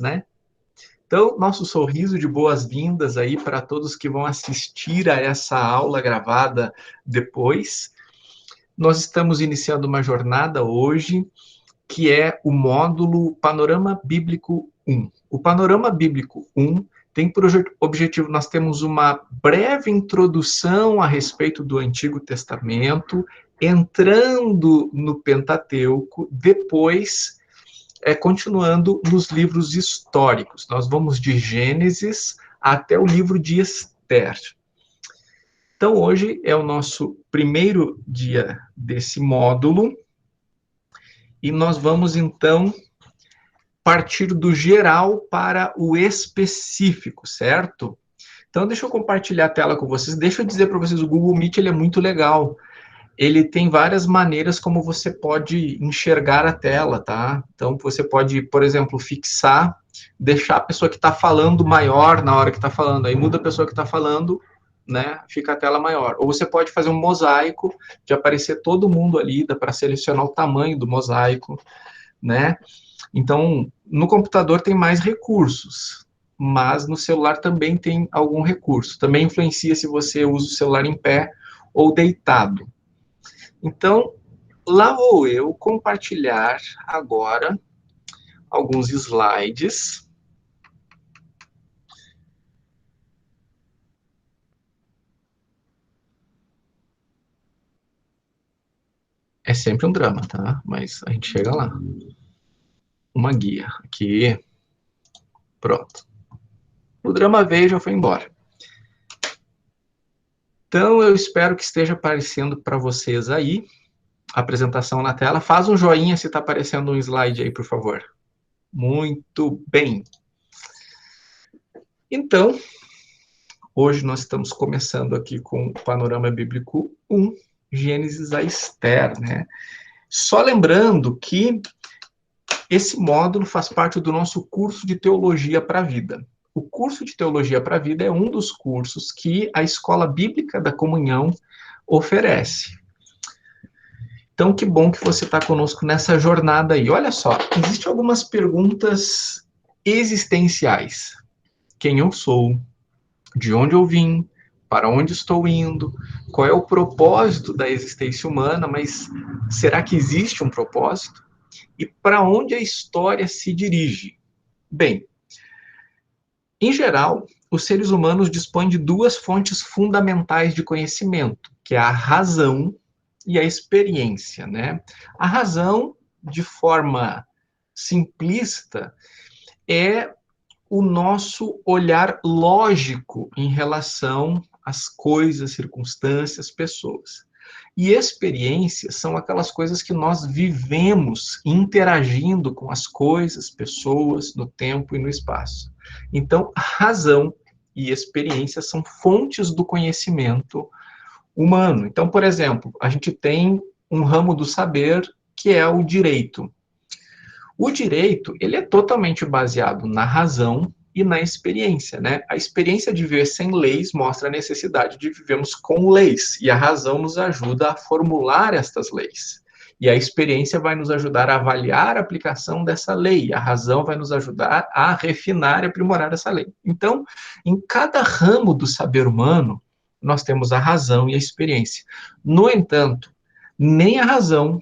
né? Então, nosso sorriso de boas-vindas aí para todos que vão assistir a essa aula gravada depois. Nós estamos iniciando uma jornada hoje, que é o módulo Panorama Bíblico 1. O Panorama Bíblico 1 tem por objetivo, nós temos uma breve introdução a respeito do Antigo Testamento, entrando no Pentateuco, depois continuando nos livros históricos. Nós vamos de Gênesis até o livro de Esther. Então, hoje é o nosso primeiro dia desse módulo, e nós vamos, então, partir do geral para o específico, certo? Então, deixa eu compartilhar a tela com vocês. Deixa eu dizer para vocês, o Google Meet ele é muito legal. Ele tem várias maneiras como você pode enxergar a tela, tá? Então, você pode, por exemplo, fixar, deixar a pessoa que está falando maior na hora que está falando, aí muda a pessoa que está falando, né? Fica a tela maior. Ou você pode fazer um mosaico, de aparecer todo mundo ali, dá para selecionar o tamanho do mosaico, né? Então, no computador tem mais recursos, mas no celular também tem algum recurso. Também influencia se você usa o celular em pé ou deitado. Então, lá vou eu compartilhar agora alguns slides. É sempre um drama, tá? Mas a gente chega lá. Uma guia aqui. Pronto. O drama veio e já foi embora. Então, eu espero que esteja aparecendo para vocês aí a apresentação na tela. Faz um joinha se está aparecendo um slide aí, por favor. Muito bem. Então, hoje nós estamos começando aqui com o Panorama Bíblico 1, Gênesis a Esther, né? Só lembrando que esse módulo faz parte do nosso curso de Teologia para a Vida. O curso de Teologia para a Vida é um dos cursos que a Escola Bíblica da Comunhão oferece. Então, que bom que você está conosco nessa jornada aí. Olha só, existem algumas perguntas existenciais. Quem eu sou? De onde eu vim? Para onde estou indo? Qual é o propósito da existência humana? Mas será que existe um propósito? E para onde a história se dirige? Bem, em geral, os seres humanos dispõem de duas fontes fundamentais de conhecimento, que é a razão e a experiência, né? A razão, de forma simplista, é o nosso olhar lógico em relação às coisas, circunstâncias, pessoas. E experiências são aquelas coisas que nós vivemos interagindo com as coisas, pessoas, no tempo e no espaço. Então, razão e experiência são fontes do conhecimento humano. Então, por exemplo, a gente tem um ramo do saber que é o direito. O direito, ele é totalmente baseado na razão e na experiência, né? A experiência de viver sem leis mostra a necessidade de vivermos com leis, e a razão nos ajuda a formular estas leis. E a experiência vai nos ajudar a avaliar a aplicação dessa lei, a razão vai nos ajudar a refinar e aprimorar essa lei. Então, em cada ramo do saber humano, nós temos a razão e a experiência. No entanto, nem a razão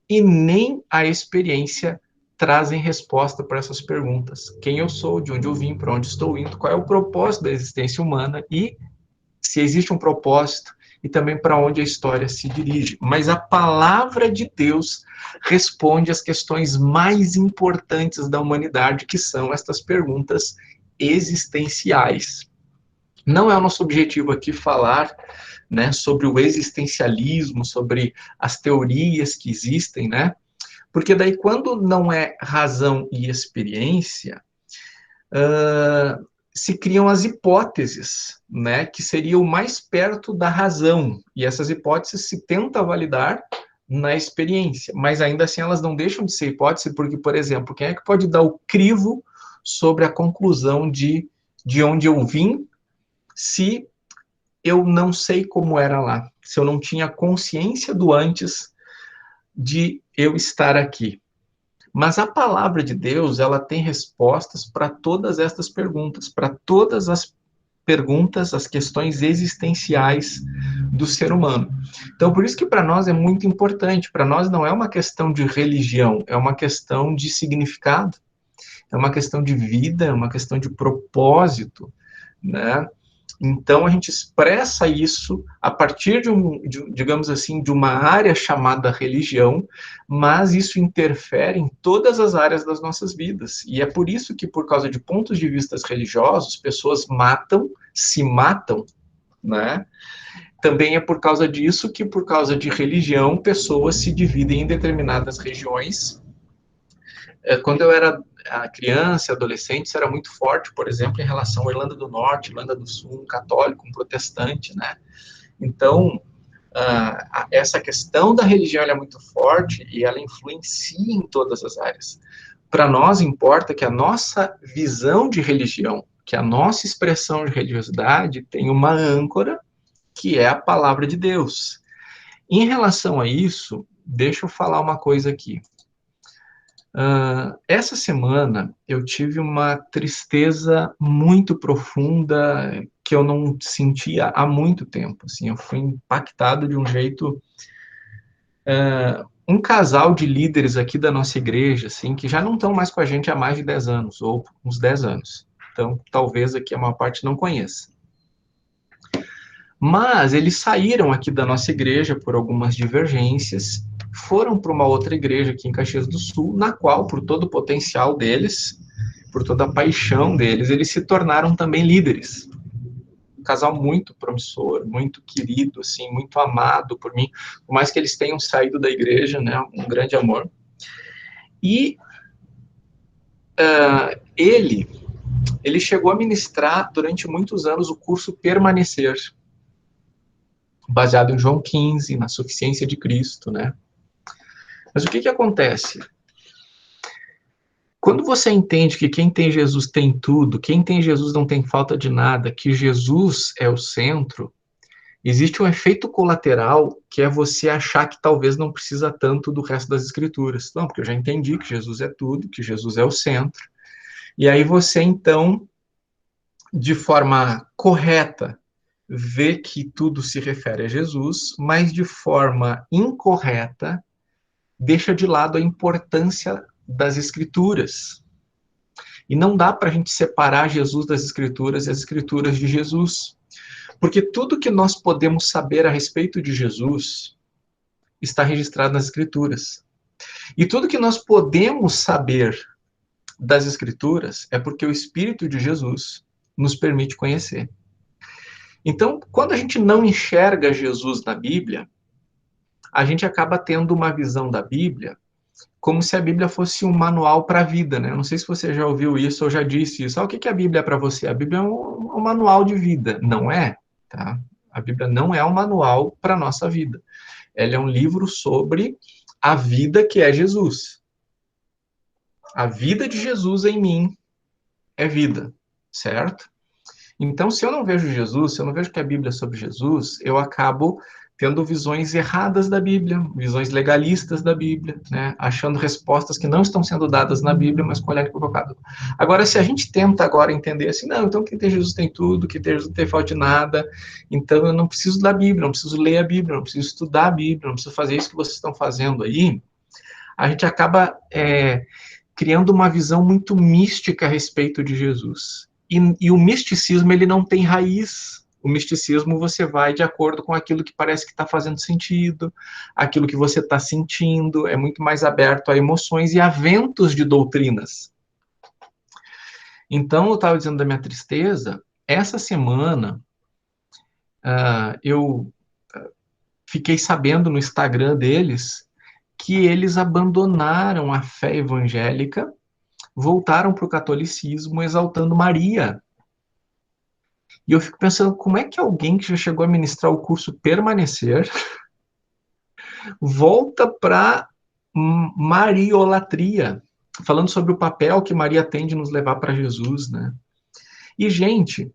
e nem a experiência trazem resposta para essas perguntas. Quem eu sou, de onde eu vim, para onde estou indo, qual é o propósito da existência humana e se existe um propósito e também para onde a história se dirige. Mas a palavra de Deus responde às questões mais importantes da humanidade, que são estas perguntas existenciais. Não é o nosso objetivo aqui falar, né, sobre o existencialismo, sobre as teorias que existem, né? Porque daí, quando não é razão e experiência, se criam as hipóteses, né, que seria o mais perto da razão. E essas hipóteses se tenta validar na experiência, mas ainda assim elas não deixam de ser hipótese, porque, por exemplo, quem é que pode dar o crivo sobre a conclusão de onde eu vim, se eu não sei como era lá, se eu não tinha consciência do antes de eu estar aqui? Mas a palavra de Deus, ela tem respostas para todas estas perguntas, para todas as perguntas, as questões existenciais do ser humano. Então, por isso que para nós é muito importante. Para nós não é uma questão de religião, é uma questão de significado, é uma questão de vida, é uma questão de propósito, né? Então, a gente expressa isso a partir digamos assim, de uma área chamada religião, mas isso interfere em todas as áreas das nossas vidas. E é por isso que, por causa de pontos de vista religiosos, pessoas se matam, né? Também é por causa disso que, por causa de religião, pessoas se dividem em determinadas regiões. Quando eu era criança, adolescente, isso era muito forte, por exemplo, em relação à Irlanda do Norte, Irlanda do Sul, um católico, um protestante, né? Então, essa questão da religião é muito forte e ela influencia em todas as áreas. Para nós importa que a nossa visão de religião, que a nossa expressão de religiosidade tem uma âncora, que é a palavra de Deus. Em relação a isso, deixa eu falar uma coisa aqui. Essa semana eu tive uma tristeza muito profunda que eu não sentia há muito tempo. Assim, eu fui impactado de um jeito. Um casal de líderes aqui da nossa igreja, assim, que já não estão mais com a gente há mais de 10 anos, ou uns 10 anos. Então, talvez aqui a maior parte não conheça. Mas eles saíram aqui da nossa igreja por algumas divergências, foram para uma outra igreja aqui em Caxias do Sul, na qual, por todo o potencial deles, por toda a paixão deles, eles se tornaram também líderes. Um casal muito promissor, muito querido, assim, muito amado por mim, por mais que eles tenham saído da igreja, né, um grande amor. E ele chegou a ministrar durante muitos anos o curso Permanecer, baseado em João 15, na suficiência de Cristo, né? Mas o que acontece? Quando você entende que quem tem Jesus tem tudo, quem tem Jesus não tem falta de nada, que Jesus é o centro, existe um efeito colateral que é você achar que talvez não precisa tanto do resto das escrituras. Não, porque eu já entendi que Jesus é tudo, que Jesus é o centro. E aí você, então, de forma correta, vê que tudo se refere a Jesus, mas de forma incorreta, deixa de lado a importância das escrituras. E não dá para a gente separar Jesus das escrituras e as escrituras de Jesus. Porque tudo que nós podemos saber a respeito de Jesus está registrado nas escrituras. E tudo que nós podemos saber das escrituras é porque o Espírito de Jesus nos permite conhecer. Então, quando a gente não enxerga Jesus na Bíblia, a gente acaba tendo uma visão da Bíblia como se a Bíblia fosse um manual para a vida, né? Eu não sei se você já ouviu isso ou já disse isso. O que é a Bíblia para você? A Bíblia é um manual de vida. Não é, tá? A Bíblia não é um manual para a nossa vida. Ela é um livro sobre a vida que é Jesus. A vida de Jesus em mim é vida, certo? Então, se eu não vejo Jesus, se eu não vejo que a Bíblia é sobre Jesus, eu acabo tendo visões erradas da Bíblia, visões legalistas da Bíblia, né? Achando respostas que não estão sendo dadas na Bíblia, mas com olhar equivocado. Agora, se a gente tenta agora entender assim, não, então quem tem Jesus tem tudo, quem tem Jesus não tem falta de nada, então eu não preciso da Bíblia, não preciso ler a Bíblia, não preciso estudar a Bíblia, não preciso fazer isso que vocês estão fazendo aí, a gente acaba criando uma visão muito mística a respeito de Jesus. E o misticismo, ele não tem raiz. O misticismo, você vai de acordo com aquilo que parece que está fazendo sentido, aquilo que você está sentindo, é muito mais aberto a emoções e a ventos de doutrinas. Então, eu estava dizendo da minha tristeza, essa semana, eu fiquei sabendo no Instagram deles que eles abandonaram a fé evangélica, voltaram para o catolicismo exaltando Maria. E eu fico pensando, como é que alguém que já chegou a ministrar o curso Permanecer volta para mariolatria, falando sobre o papel que Maria tem de nos levar para Jesus, né? E, gente,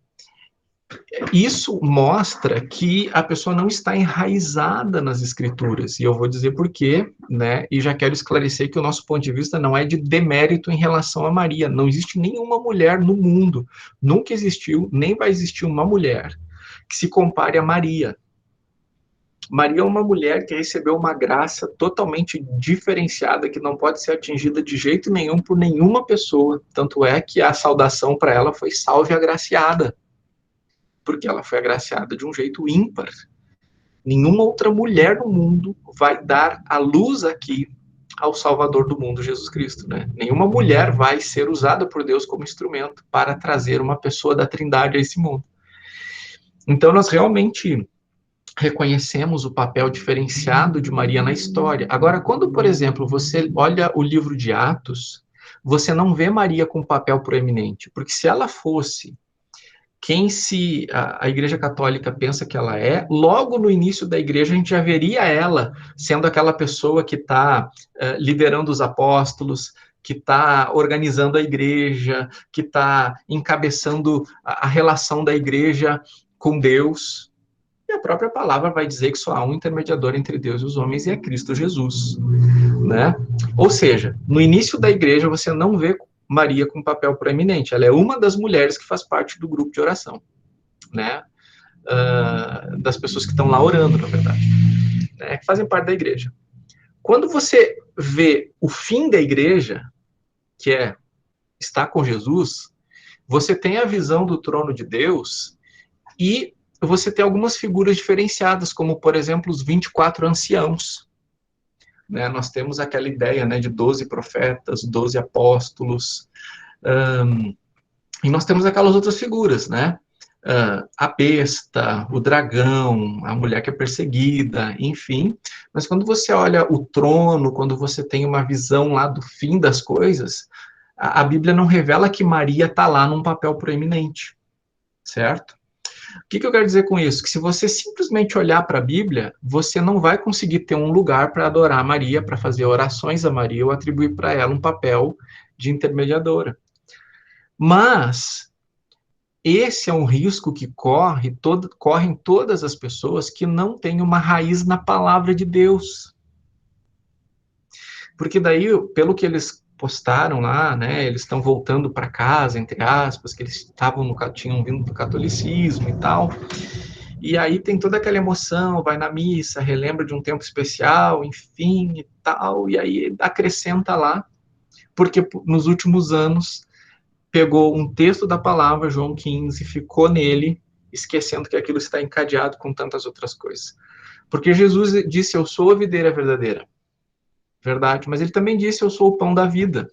Isso mostra que a pessoa não está enraizada nas escrituras, e eu vou dizer por quê, né? E já quero esclarecer que o nosso ponto de vista não é de demérito em relação a Maria. Não existe nenhuma mulher no mundo, nunca existiu, nem vai existir uma mulher que se compare a Maria. Maria é uma mulher que recebeu uma graça totalmente diferenciada, que não pode ser atingida de jeito nenhum por nenhuma pessoa. Tanto é que a saudação para ela foi salve agraciada, porque ela foi agraciada de um jeito ímpar. Nenhuma outra mulher no mundo vai dar a luz aqui ao Salvador do mundo, Jesus Cristo, né? Nenhuma mulher vai ser usada por Deus como instrumento para trazer uma pessoa da Trindade a esse mundo. Então, nós realmente reconhecemos o papel diferenciado de Maria na história. Agora, quando, por exemplo, você olha o livro de Atos, você não vê Maria com papel proeminente, porque se ela fosse quem a Igreja Católica pensa que ela é, logo no início da igreja a gente já veria ela sendo aquela pessoa que está liderando os apóstolos, que está organizando a igreja, que está encabeçando a relação da igreja com Deus. E a própria palavra vai dizer que só há um intermediador entre Deus e os homens, e é Cristo Jesus, né? Ou seja, no início da igreja você não vê Maria com papel proeminente. Ela é uma das mulheres que faz parte do grupo de oração, né? Das pessoas que estão lá orando, na verdade, né? Que fazem parte da igreja. Quando você vê o fim da igreja, que é estar com Jesus, você tem a visão do trono de Deus e você tem algumas figuras diferenciadas, como, por exemplo, os 24 anciãos. Né? Nós temos aquela ideia, né, de 12 profetas, 12 apóstolos, e nós temos aquelas outras figuras, né? A besta, o dragão, a mulher que é perseguida, enfim. Mas quando você olha o trono, quando você tem uma visão lá do fim das coisas, a Bíblia não revela que Maria está lá num papel proeminente, certo? O que eu quero dizer com isso? Que se você simplesmente olhar para a Bíblia, você não vai conseguir ter um lugar para adorar Maria, para fazer orações a Maria ou atribuir para ela um papel de intermediadora. Mas esse é um risco que correm todas as pessoas que não têm uma raiz na palavra de Deus. Porque daí, pelo que eles postaram lá, né, eles estão voltando para casa, entre aspas, que eles tinham vindo do catolicismo e tal. E aí tem toda aquela emoção, vai na missa, relembra de um tempo especial, enfim, e tal, e aí acrescenta lá, porque nos últimos anos pegou um texto da palavra, João 15, ficou nele, esquecendo que aquilo está encadeado com tantas outras coisas. Porque Jesus disse, eu sou a videira verdadeira. Verdade, mas ele também disse, eu sou o pão da vida,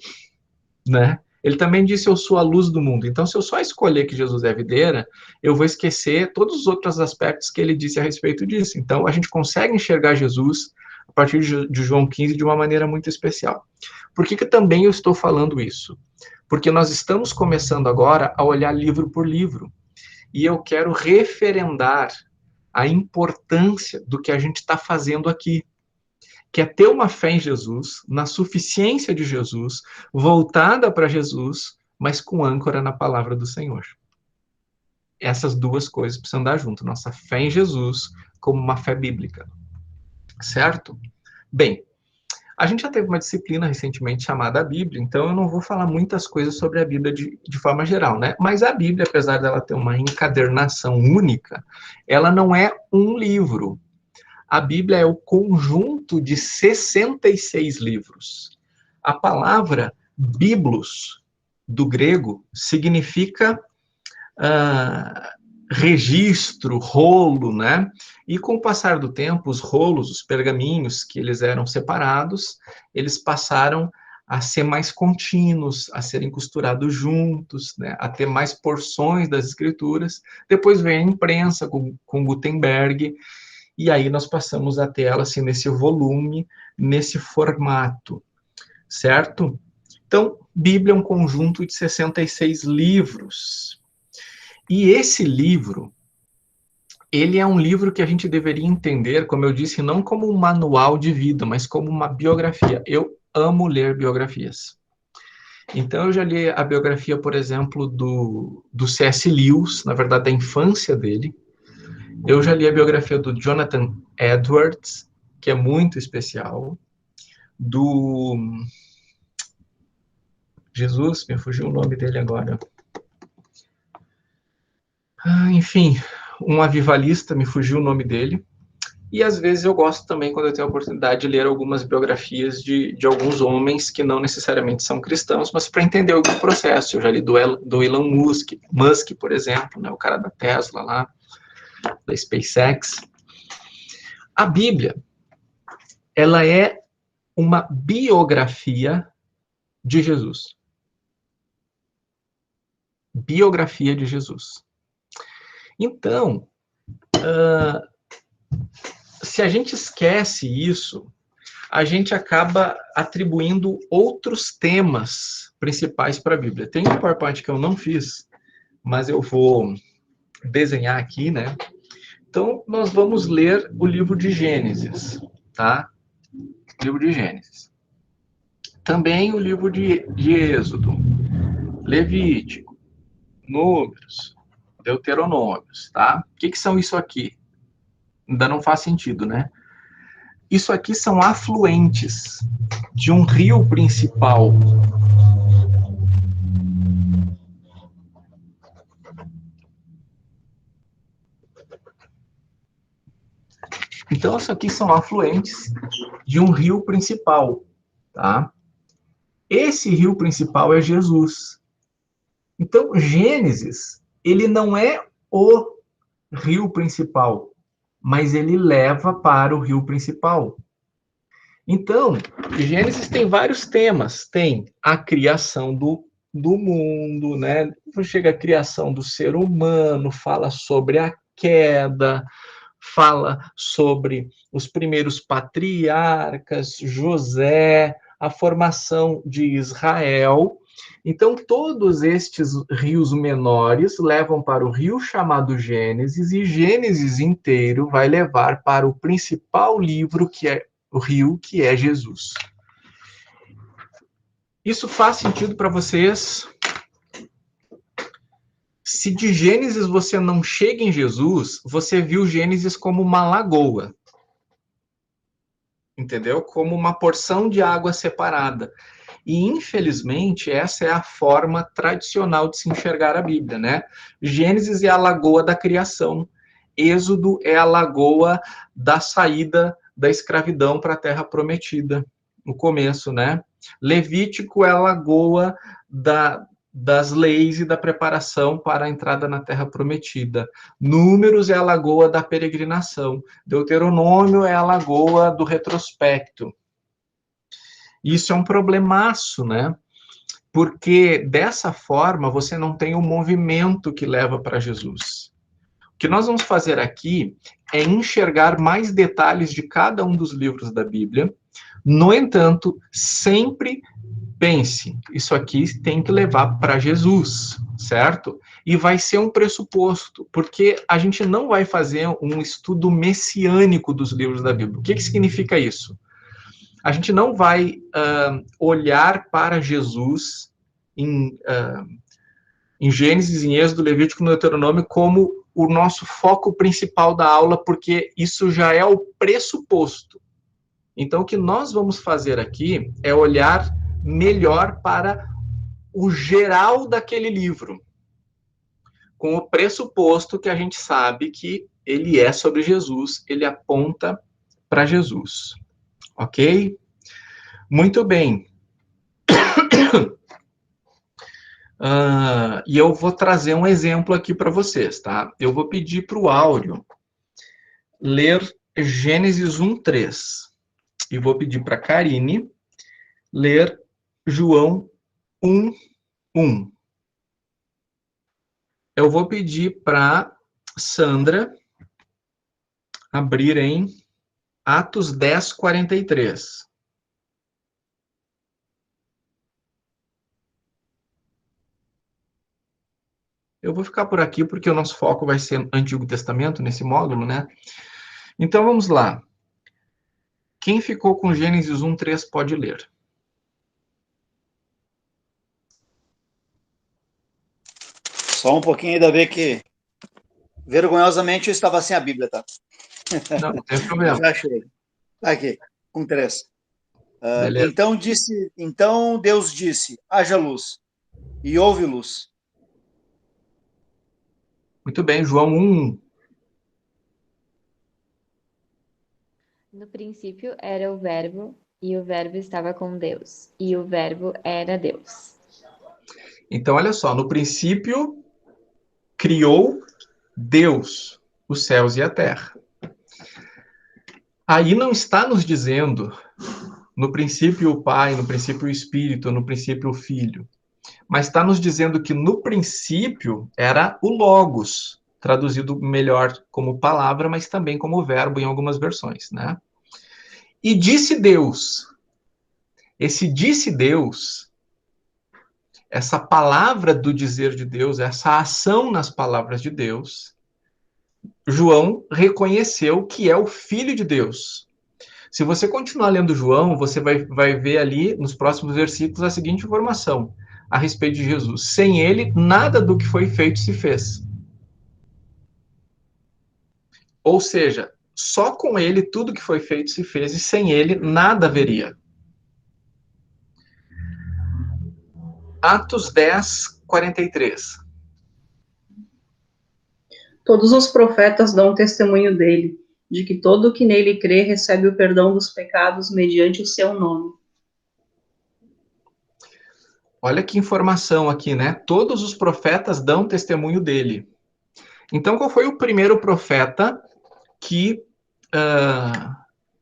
né? Ele também disse, eu sou a luz do mundo. Então, se eu só escolher que Jesus é a videira, eu vou esquecer todos os outros aspectos que ele disse a respeito disso. Então, a gente consegue enxergar Jesus, a partir de João 15, de uma maneira muito especial. Por que também eu estou falando isso? Porque nós estamos começando agora a olhar livro por livro. E eu quero referendar a importância do que a gente está fazendo aqui, que é ter uma fé em Jesus, na suficiência de Jesus, voltada para Jesus, mas com âncora na palavra do Senhor. Essas duas coisas precisam andar junto, nossa fé em Jesus como uma fé bíblica. Certo? Bem, a gente já teve uma disciplina recentemente chamada a Bíblia, então eu não vou falar muitas coisas sobre a Bíblia de forma geral, né? Mas a Bíblia, apesar dela ter uma encadernação única, ela não é um livro. A Bíblia é o conjunto de 66 livros. A palavra biblos, do grego, significa registro, rolo, né? E com o passar do tempo, os rolos, os pergaminhos, que eles eram separados, eles passaram a ser mais contínuos, a serem costurados juntos, né? A ter mais porções das escrituras. Depois vem a imprensa com Gutenberg, e aí nós passamos a ter ela assim, nesse volume, nesse formato, certo? Então, Bíblia é um conjunto de 66 livros. E esse livro, ele é um livro que a gente deveria entender, como eu disse, não como um manual de vida, mas como uma biografia. Eu amo ler biografias. Então, eu já li a biografia, por exemplo, do C.S. Lewis, na verdade, da infância dele. Eu já li a biografia do Jonathan Edwards, que é muito especial. Do... Jesus, me fugiu o nome dele agora. Enfim, um avivalista, me fugiu o nome dele. E às vezes eu gosto também, quando eu tenho a oportunidade, de ler algumas biografias de alguns homens que não necessariamente são cristãos, mas para entender algum processo. Eu já li do Elon Musk, por exemplo, né, o cara da Tesla lá, da SpaceX. A Bíblia, ela é uma biografia de Jesus. Biografia de Jesus. Então, se a gente esquece isso, a gente acaba atribuindo outros temas principais para a Bíblia. Tem um PowerPoint que eu não fiz, mas eu vou desenhar aqui, né? Então, nós vamos ler o livro de Gênesis, tá? O livro de Gênesis. Também o livro de Êxodo, Levítico, Números, Deuteronômios, tá? O que são isso aqui? Ainda não faz sentido, né? Isso aqui são afluentes de um rio principal. Então, isso aqui são afluentes de um rio principal, tá? Esse rio principal é Jesus. Então, Gênesis, ele não é o rio principal, mas ele leva para o rio principal. Então, Gênesis tem vários temas. Tem a criação do mundo, né? Chega a criação do ser humano, fala sobre a queda, fala sobre os primeiros patriarcas, José, a formação de Israel. Então, todos estes rios menores levam para o rio chamado Gênesis, e Gênesis inteiro vai levar para o principal livro, que é o rio, que é Jesus. Isso faz sentido para vocês? Se de Gênesis você não chega em Jesus, você viu Gênesis como uma lagoa. Entendeu? Como uma porção de água separada. E, infelizmente, essa é a forma tradicional de se enxergar a Bíblia, né? Gênesis é a lagoa da criação. Êxodo é a lagoa da saída da escravidão para a terra prometida, no começo, né? Levítico é a lagoa das leis e da preparação para a entrada na terra prometida. Números é a lagoa da peregrinação. Deuteronômio é a lagoa do retrospecto. Isso é um problemaço, né? Porque dessa forma você não tem o movimento que leva para Jesus. O que nós vamos fazer aqui é enxergar mais detalhes de cada um dos livros da Bíblia. No entanto, sempre pense, isso aqui tem que levar para Jesus, certo? E vai ser um pressuposto, porque a gente não vai fazer um estudo messiânico dos livros da Bíblia. O que significa isso? A gente não vai olhar para Jesus em Gênesis, em Êxodo, Levítico, no Deuteronômio como o nosso foco principal da aula, porque isso já é o pressuposto. Então, o que nós vamos fazer aqui é olhar melhor para o geral daquele livro, com o pressuposto que a gente sabe que ele é sobre Jesus, ele aponta para Jesus. Ok? Muito bem. E eu vou trazer um exemplo aqui para vocês, tá? Eu vou pedir para o Áureo ler Gênesis 1:3. E vou pedir para a Karine ler João 1:1. Eu vou pedir para Sandra abrir em Atos 10:43. Eu vou ficar por aqui porque o nosso foco vai ser Antigo Testamento nesse módulo, né? Então vamos lá. Quem ficou com Gênesis 1:3 pode ler. Só um pouquinho, ainda bem que, vergonhosamente, eu estava sem a Bíblia, tá? Não, não tem problema. Já achei. Aqui, com interesse. Beleza. Então Deus disse, haja luz, e houve luz. Muito bem, João 1. No princípio era o Verbo, e o Verbo estava com Deus, e o Verbo era Deus. Então, olha só, no princípio criou Deus os céus e a terra. Aí não está nos dizendo no princípio o Pai, no princípio o Espírito, no princípio o Filho, mas está nos dizendo que no princípio era o Logos, traduzido melhor como palavra, mas também como verbo em algumas versões, né? E disse Deus. Esse disse Deus, essa palavra do dizer de Deus, essa ação nas palavras de Deus, João reconheceu que é o Filho de Deus. Se você continuar lendo João, você vai ver ali nos próximos versículos a seguinte informação a respeito de Jesus. Sem ele, nada do que foi feito se fez. Ou seja, só com ele tudo que foi feito se fez e sem ele nada haveria. Atos 10, 43. Todos os profetas dão testemunho dele, de que todo o que nele crê recebe o perdão dos pecados mediante o seu nome. Olha que informação aqui, né? Todos os profetas dão testemunho dele. Então, qual foi o primeiro profeta que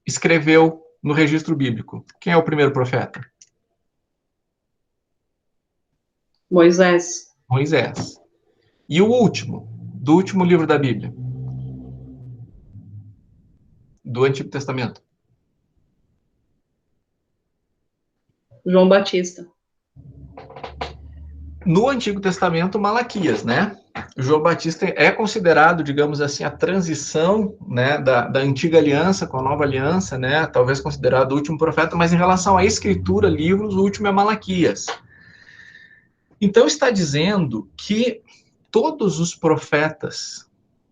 escreveu no registro bíblico? Quem é o primeiro profeta? Moisés. Moisés. E o último, do último livro da Bíblia? Do Antigo Testamento? João Batista. No Antigo Testamento, Malaquias, né? João Batista é considerado, digamos assim, a transição, né, da antiga aliança com a nova aliança, né? Talvez considerado o último profeta, mas em relação à escritura, livros, o último é Malaquias. Então está dizendo que todos os profetas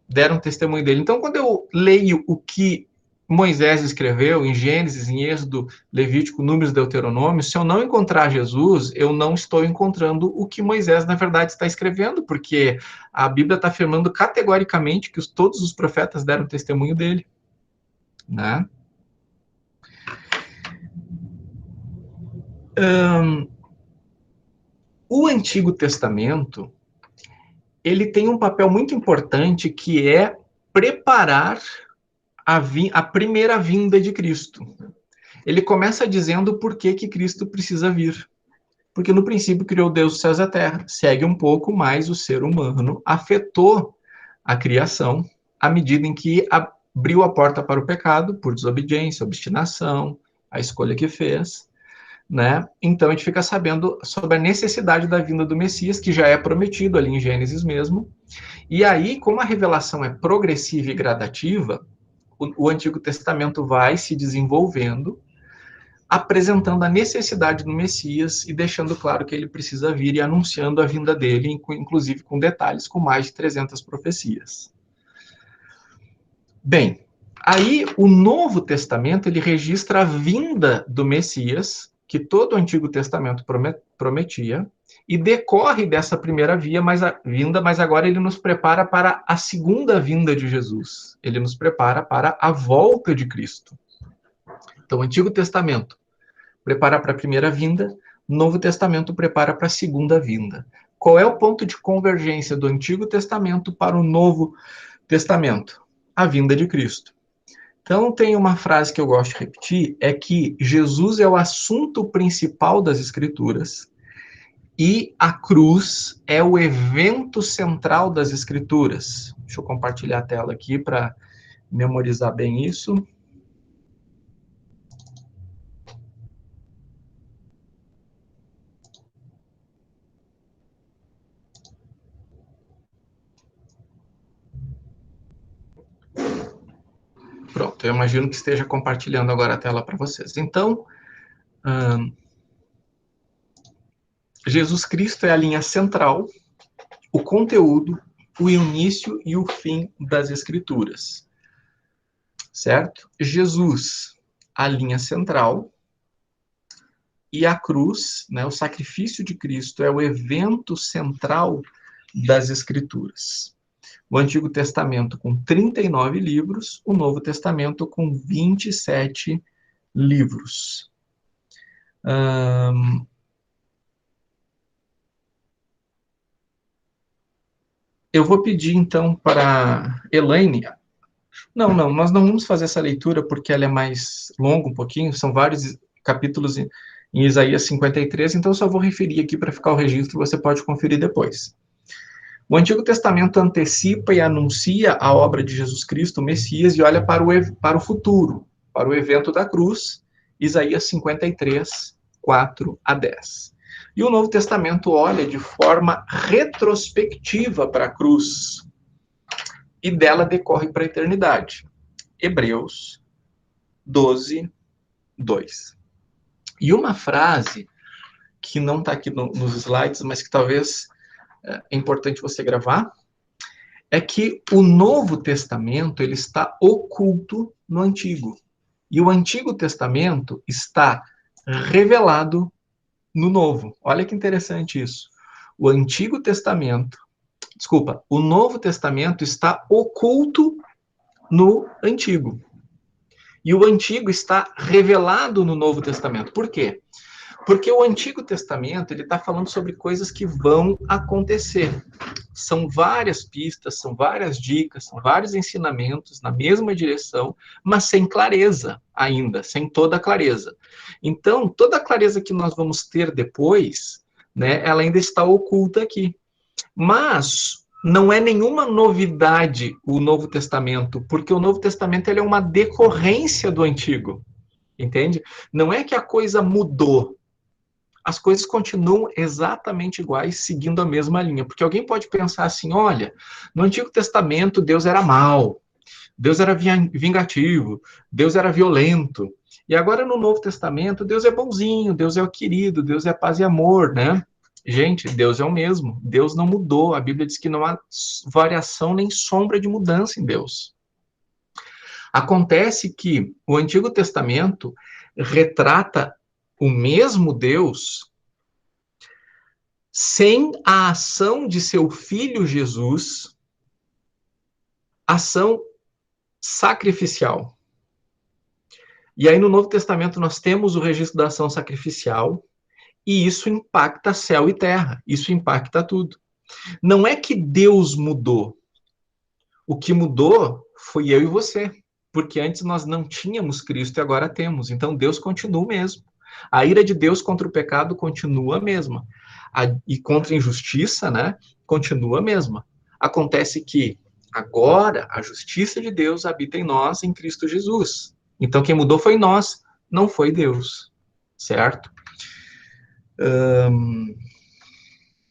deram testemunho dele. Então, quando eu leio o que Moisés escreveu em Gênesis, em Êxodo, Levítico, Números, Deuteronômio, se eu não encontrar Jesus, eu não estou encontrando o que Moisés, na verdade, está escrevendo, porque a Bíblia está afirmando categoricamente que todos os profetas deram testemunho dele, né? O Antigo Testamento, ele tem um papel muito importante que é preparar a primeira vinda de Cristo. Ele começa dizendo por que Cristo precisa vir. Porque no princípio criou Deus os céus e a terra. Segue um pouco mais o ser humano afetou a criação à medida em que abriu a porta para o pecado por desobediência, obstinação, a escolha que fez, né? Então a gente fica sabendo sobre a necessidade da vinda do Messias, que já é prometido ali em Gênesis mesmo. E aí, como a revelação é progressiva e gradativa, o Antigo Testamento vai se desenvolvendo, apresentando a necessidade do Messias e deixando claro que ele precisa vir e anunciando a vinda dele, inclusive com detalhes, com mais de 300 profecias. Bem, aí o Novo Testamento, ele registra a vinda do Messias, que todo o Antigo Testamento prometia, e decorre dessa primeira vinda, mas agora ele nos prepara para a segunda vinda de Jesus. Ele nos prepara para a volta de Cristo. Então, o Antigo Testamento prepara para a primeira vinda, o Novo Testamento prepara para a segunda vinda. Qual é o ponto de convergência do Antigo Testamento para o Novo Testamento? A vinda de Cristo. Então, tem uma frase que eu gosto de repetir, é que Jesus é o assunto principal das Escrituras e a cruz é o evento central das Escrituras. Deixa eu compartilhar a tela aqui para memorizar bem isso. Pronto, eu imagino que esteja compartilhando agora a tela para vocês. Então, Jesus Cristo é a linha central, o conteúdo, o início e o fim das Escrituras. Certo? Jesus, a linha central, e a cruz, né, o sacrifício de Cristo, é o evento central das Escrituras. O Antigo Testamento com 39 livros, o Novo Testamento com 27 livros. Eu vou pedir, então, para Elaine... Não, nós não vamos fazer essa leitura porque ela é mais longa um pouquinho, são vários capítulos em Isaías 53, então eu só vou referir aqui para ficar o registro, você pode conferir depois. O Antigo Testamento antecipa e anuncia a obra de Jesus Cristo, o Messias, e olha para o futuro, para o evento da cruz, Isaías 53, 4 a 10. E o Novo Testamento olha de forma retrospectiva para a cruz, e dela decorre para a eternidade. Hebreus 12, 2. E uma frase que não está aqui nos slides, mas que talvez é importante você gravar, é que o Novo Testamento ele está oculto no Antigo. E o Antigo Testamento está revelado no Novo. Olha que interessante isso. O Novo Testamento está oculto no Antigo. E o Antigo está revelado no Novo Testamento. Por quê? Porque o Antigo Testamento ele está falando sobre coisas que vão acontecer. São várias pistas, são várias dicas, são vários ensinamentos na mesma direção, mas sem clareza ainda, sem toda a clareza. Então, toda a clareza que nós vamos ter depois, né, ela ainda está oculta aqui. Mas não é nenhuma novidade o Novo Testamento, porque o Novo Testamento ele é uma decorrência do Antigo, entende? Não é que a coisa mudou, as coisas continuam exatamente iguais, seguindo a mesma linha, porque alguém pode pensar assim, olha, no Antigo Testamento Deus era mau, Deus era vingativo, Deus era violento, e agora no Novo Testamento Deus é bonzinho, Deus é o querido, Deus é paz e amor, né? Gente, Deus é o mesmo. Deus não mudou. A Bíblia diz que não há variação nem sombra de mudança em Deus. Acontece que o Antigo Testamento retrata o mesmo Deus sem a ação de seu filho Jesus, ação sacrificial. E aí no Novo Testamento nós temos o registro da ação sacrificial, e isso impacta céu e terra, isso impacta tudo. Não é que Deus mudou. O que mudou foi eu e você, porque antes nós não tínhamos Cristo e agora temos. Então Deus continua o mesmo. A ira de Deus contra o pecado continua a mesma. E contra a injustiça, né, continua a mesma. Acontece que agora a justiça de Deus habita em nós, em Cristo Jesus. Então quem mudou foi nós, não foi Deus. Certo?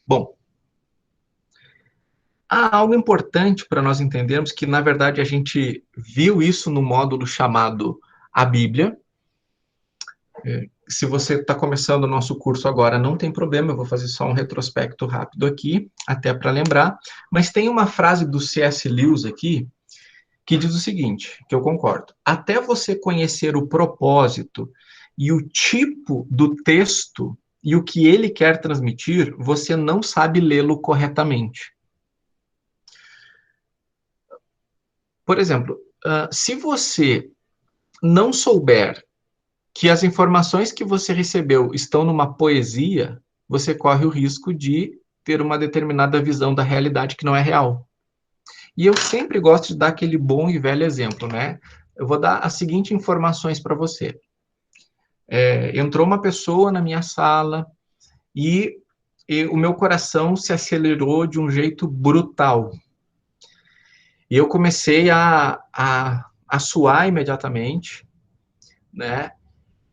Bom, há algo importante para nós entendermos que, na verdade, a gente viu isso no módulo chamado A Bíblia. Se você está começando o nosso curso agora, não tem problema, eu vou fazer só um retrospecto rápido aqui, até para lembrar. Mas tem uma frase do C.S. Lewis aqui, que diz o seguinte, que eu concordo. Até você conhecer o propósito e o tipo do texto e o que ele quer transmitir, você não sabe lê-lo corretamente. Por exemplo, se você não souber que as informações que você recebeu estão numa poesia, você corre o risco de ter uma determinada visão da realidade que não é real. E eu sempre gosto de dar aquele bom e velho exemplo, né? Eu vou dar as seguintes informações para você. Entrou uma pessoa na minha sala e o meu coração se acelerou de um jeito brutal. E eu comecei a suar imediatamente, né?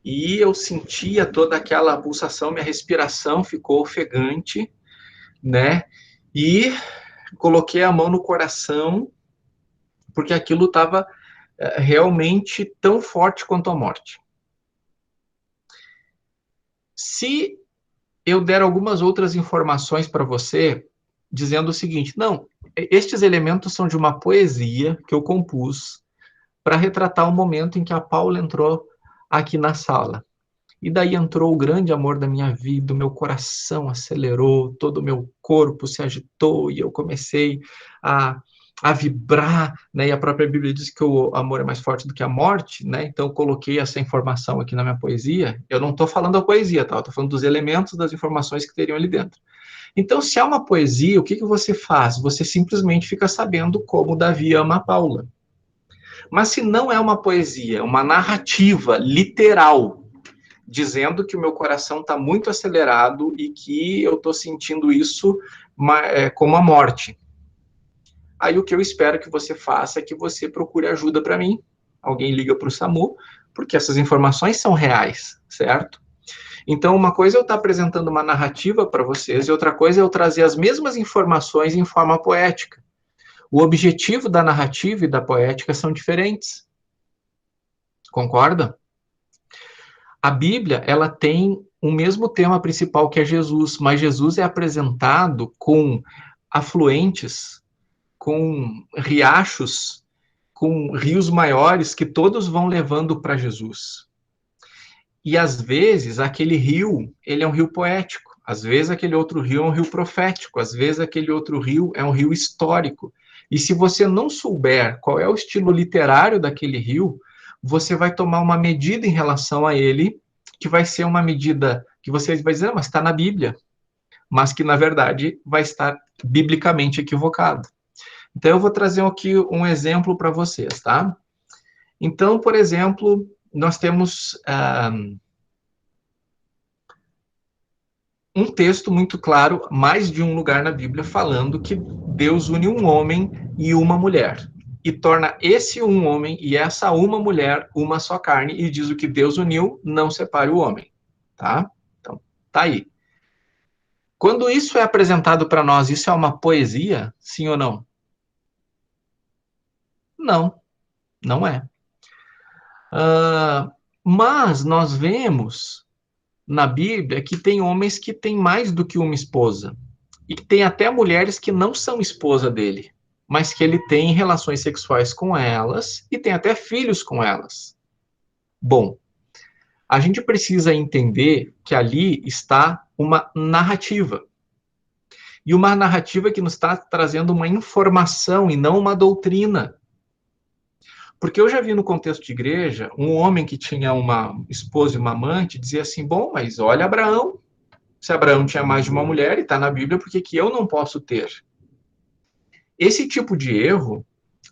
E eu sentia toda aquela pulsação, minha respiração ficou ofegante, né? E coloquei a mão no coração, porque aquilo estava realmente tão forte quanto a morte. Se eu der algumas outras informações para você, dizendo o seguinte: não, estes elementos são de uma poesia que eu compus para retratar o momento em que a Paula entrou aqui na sala. E daí entrou o grande amor da minha vida, o meu coração acelerou, todo o meu corpo se agitou e eu comecei a vibrar, né? E a própria Bíblia diz que o amor é mais forte do que a morte, né? Então eu coloquei essa informação aqui na minha poesia. Eu não estou falando da poesia, tá? Eu estou falando dos elementos das informações que teriam ali dentro. Então, se há uma poesia, o que você faz? Você simplesmente fica sabendo como Davi ama a Paula. Mas se não é uma poesia, é uma narrativa literal, dizendo que o meu coração está muito acelerado e que eu estou sentindo isso como a morte. Aí o que eu espero que você faça é que você procure ajuda para mim. Alguém liga para o SAMU, porque essas informações são reais, certo? Então, uma coisa é eu estar apresentando uma narrativa para vocês, e outra coisa é eu trazer as mesmas informações em forma poética. O objetivo da narrativa e da poética são diferentes. Concorda? A Bíblia, ela tem o mesmo tema principal que é Jesus, mas Jesus é apresentado com afluentes, com riachos, com rios maiores que todos vão levando para Jesus. E às vezes aquele rio, ele é um rio poético, às vezes aquele outro rio é um rio profético, às vezes aquele outro rio é um rio histórico. E se você não souber qual é o estilo literário daquele rio, você vai tomar uma medida em relação a ele, que vai ser uma medida que você vai dizer, mas está na Bíblia, mas que na verdade vai estar biblicamente equivocado. Então eu vou trazer aqui um exemplo para vocês, tá? Então, por exemplo, nós temos um texto muito claro, mais de um lugar na Bíblia, falando que Deus une um homem e uma mulher, e torna esse um homem e essa uma mulher uma só carne, e diz o que Deus uniu, não separe o homem, tá? Então, tá aí. Quando isso é apresentado para nós, isso é uma poesia, sim ou não? Não, não é. Mas nós vemos na Bíblia que tem homens que têm mais do que uma esposa. E que tem até mulheres que não são esposa dele, mas que ele tem relações sexuais com elas e tem até filhos com elas. Bom, a gente precisa entender que ali está uma narrativa. E uma narrativa que nos está trazendo uma informação e não uma doutrina. Porque eu já vi no contexto de igreja, um homem que tinha uma esposa e uma amante dizia assim, bom, mas olha Abraão, se Abraão tinha mais de uma mulher e está na Bíblia, por que eu não posso ter? Esse tipo de erro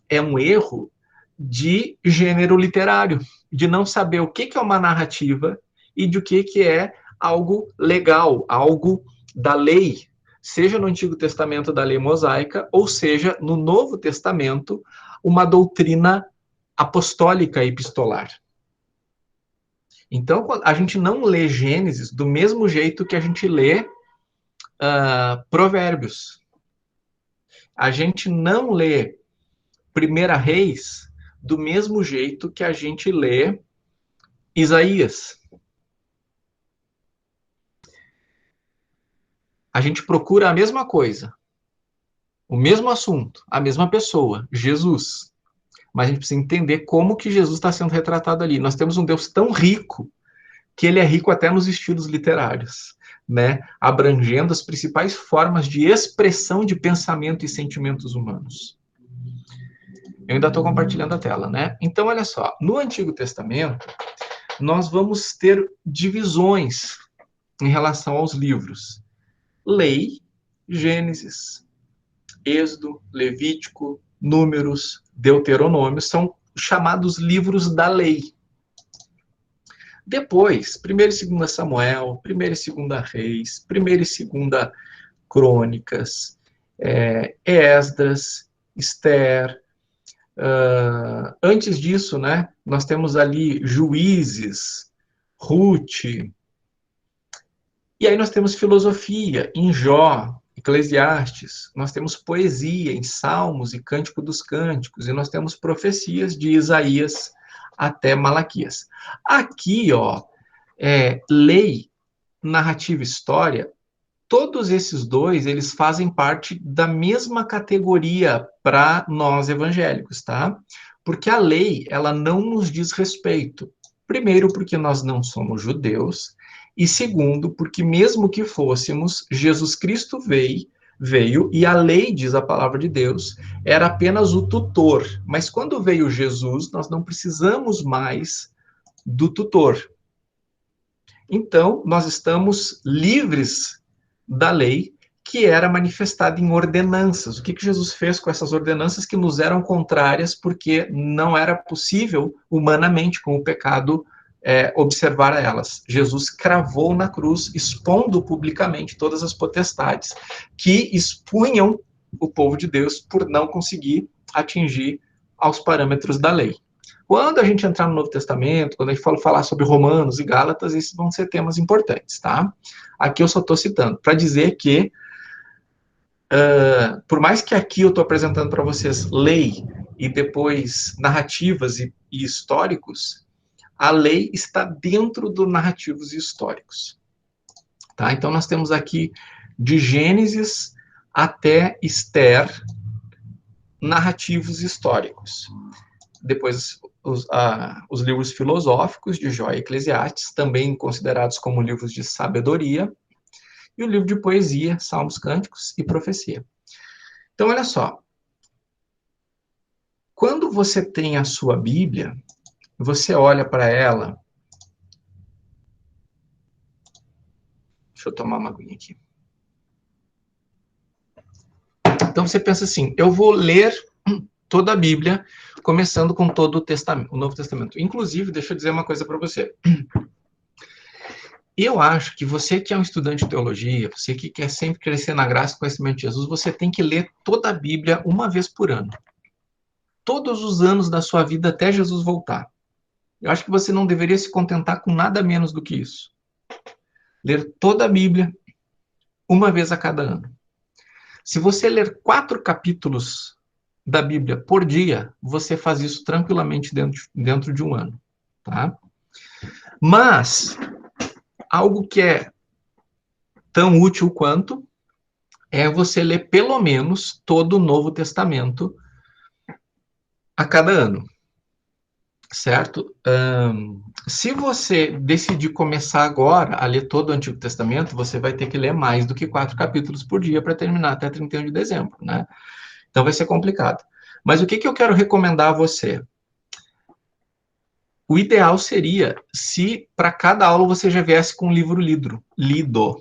é um erro de gênero literário, de não saber o que é uma narrativa e de o que é algo legal, algo da lei, seja no Antigo Testamento da lei mosaica, ou seja, no Novo Testamento, uma doutrina apostólica e epistolar. Então, a gente não lê Gênesis do mesmo jeito que a gente lê Provérbios. A gente não lê 1 Reis do mesmo jeito que a gente lê Isaías. A gente procura a mesma coisa, o mesmo assunto, a mesma pessoa, Jesus. Mas a gente precisa entender como que Jesus está sendo retratado ali. Nós temos um Deus tão rico, que ele é rico até nos estilos literários, né? Abrangendo as principais formas de expressão de pensamento e sentimentos humanos. Eu ainda estou compartilhando a tela, né? Então, olha só, no Antigo Testamento, nós vamos ter divisões em relação aos livros. Lei, Gênesis, Êxodo, Levítico, Números, Deuteronômio, são chamados livros da lei. Depois, 1º e 2 Samuel, 1º e 2 Reis, 1º e 2 Crônicas, Esdras, Esther. Antes disso, né, nós temos ali Juízes, Ruth. E aí nós temos filosofia em Jó, Eclesiastes, nós temos poesia em Salmos e Cântico dos Cânticos, e nós temos profecias de Isaías até Malaquias. Aqui, ó, lei, narrativa, história, todos esses dois, eles fazem parte da mesma categoria para nós evangélicos, tá? Porque a lei, ela não nos diz respeito. Primeiro, porque nós não somos judeus, e segundo, porque mesmo que fôssemos, Jesus Cristo veio e a lei, diz a palavra de Deus, era apenas o tutor. Mas quando veio Jesus, nós não precisamos mais do tutor. Então, nós estamos livres da lei que era manifestada em ordenanças. O que Jesus fez com essas ordenanças que nos eram contrárias, porque não era possível, humanamente, com o pecado, observar elas. Jesus cravou na cruz, expondo publicamente todas as potestades que expunham o povo de Deus por não conseguir atingir aos parâmetros da lei. Quando a gente entrar no Novo Testamento, quando a gente falar sobre Romanos e Gálatas, esses vão ser temas importantes, tá? Aqui eu só estou citando, para dizer que, por mais que aqui eu estou apresentando para vocês lei e depois narrativas e históricos, a lei está dentro do narrativos e históricos. Tá? Então, nós temos aqui, de Gênesis até Esther, narrativos históricos. Depois, os livros filosóficos de Jó e Eclesiastes, também considerados como livros de sabedoria, e o livro de poesia, Salmos, Cânticos e Profecia. Então, olha só. Quando você tem a sua Bíblia, você olha para ela... Deixa eu tomar uma aguinha aqui. Então, você pensa assim, eu vou ler toda a Bíblia, começando com todo o Testamento, o Novo Testamento. Inclusive, deixa eu dizer uma coisa para você. Eu acho que você que é um estudante de teologia, você que quer sempre crescer na graça e conhecimento de Jesus, você tem que ler toda a Bíblia uma vez por ano. Todos os anos da sua vida até Jesus voltar. Eu acho que você não deveria se contentar com nada menos do que isso. Ler toda a Bíblia uma vez a cada ano. Se você ler 4 capítulos da Bíblia por dia, você faz isso tranquilamente dentro de um ano. Tá? Mas, algo que é tão útil quanto é você ler pelo menos todo o Novo Testamento a cada ano. Certo? Se você decidir começar agora a ler todo o Antigo Testamento, você vai ter que ler mais do que 4 capítulos por dia para terminar até 31 de dezembro, né? Então vai ser complicado. Mas o que eu quero recomendar a você? O ideal seria se para cada aula você já viesse com um livro lido.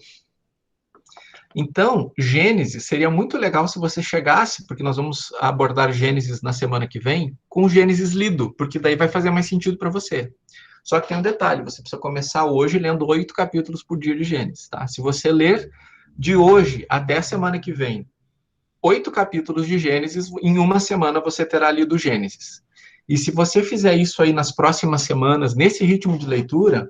Então, Gênesis, seria muito legal se você chegasse, porque nós vamos abordar Gênesis na semana que vem, com Gênesis lido, porque daí vai fazer mais sentido para você. Só que tem um detalhe, você precisa começar hoje lendo 8 capítulos por dia de Gênesis, tá? Se você ler de hoje até a semana que vem, 8 capítulos de Gênesis, em uma semana você terá lido Gênesis. E se você fizer isso aí nas próximas semanas, nesse ritmo de leitura,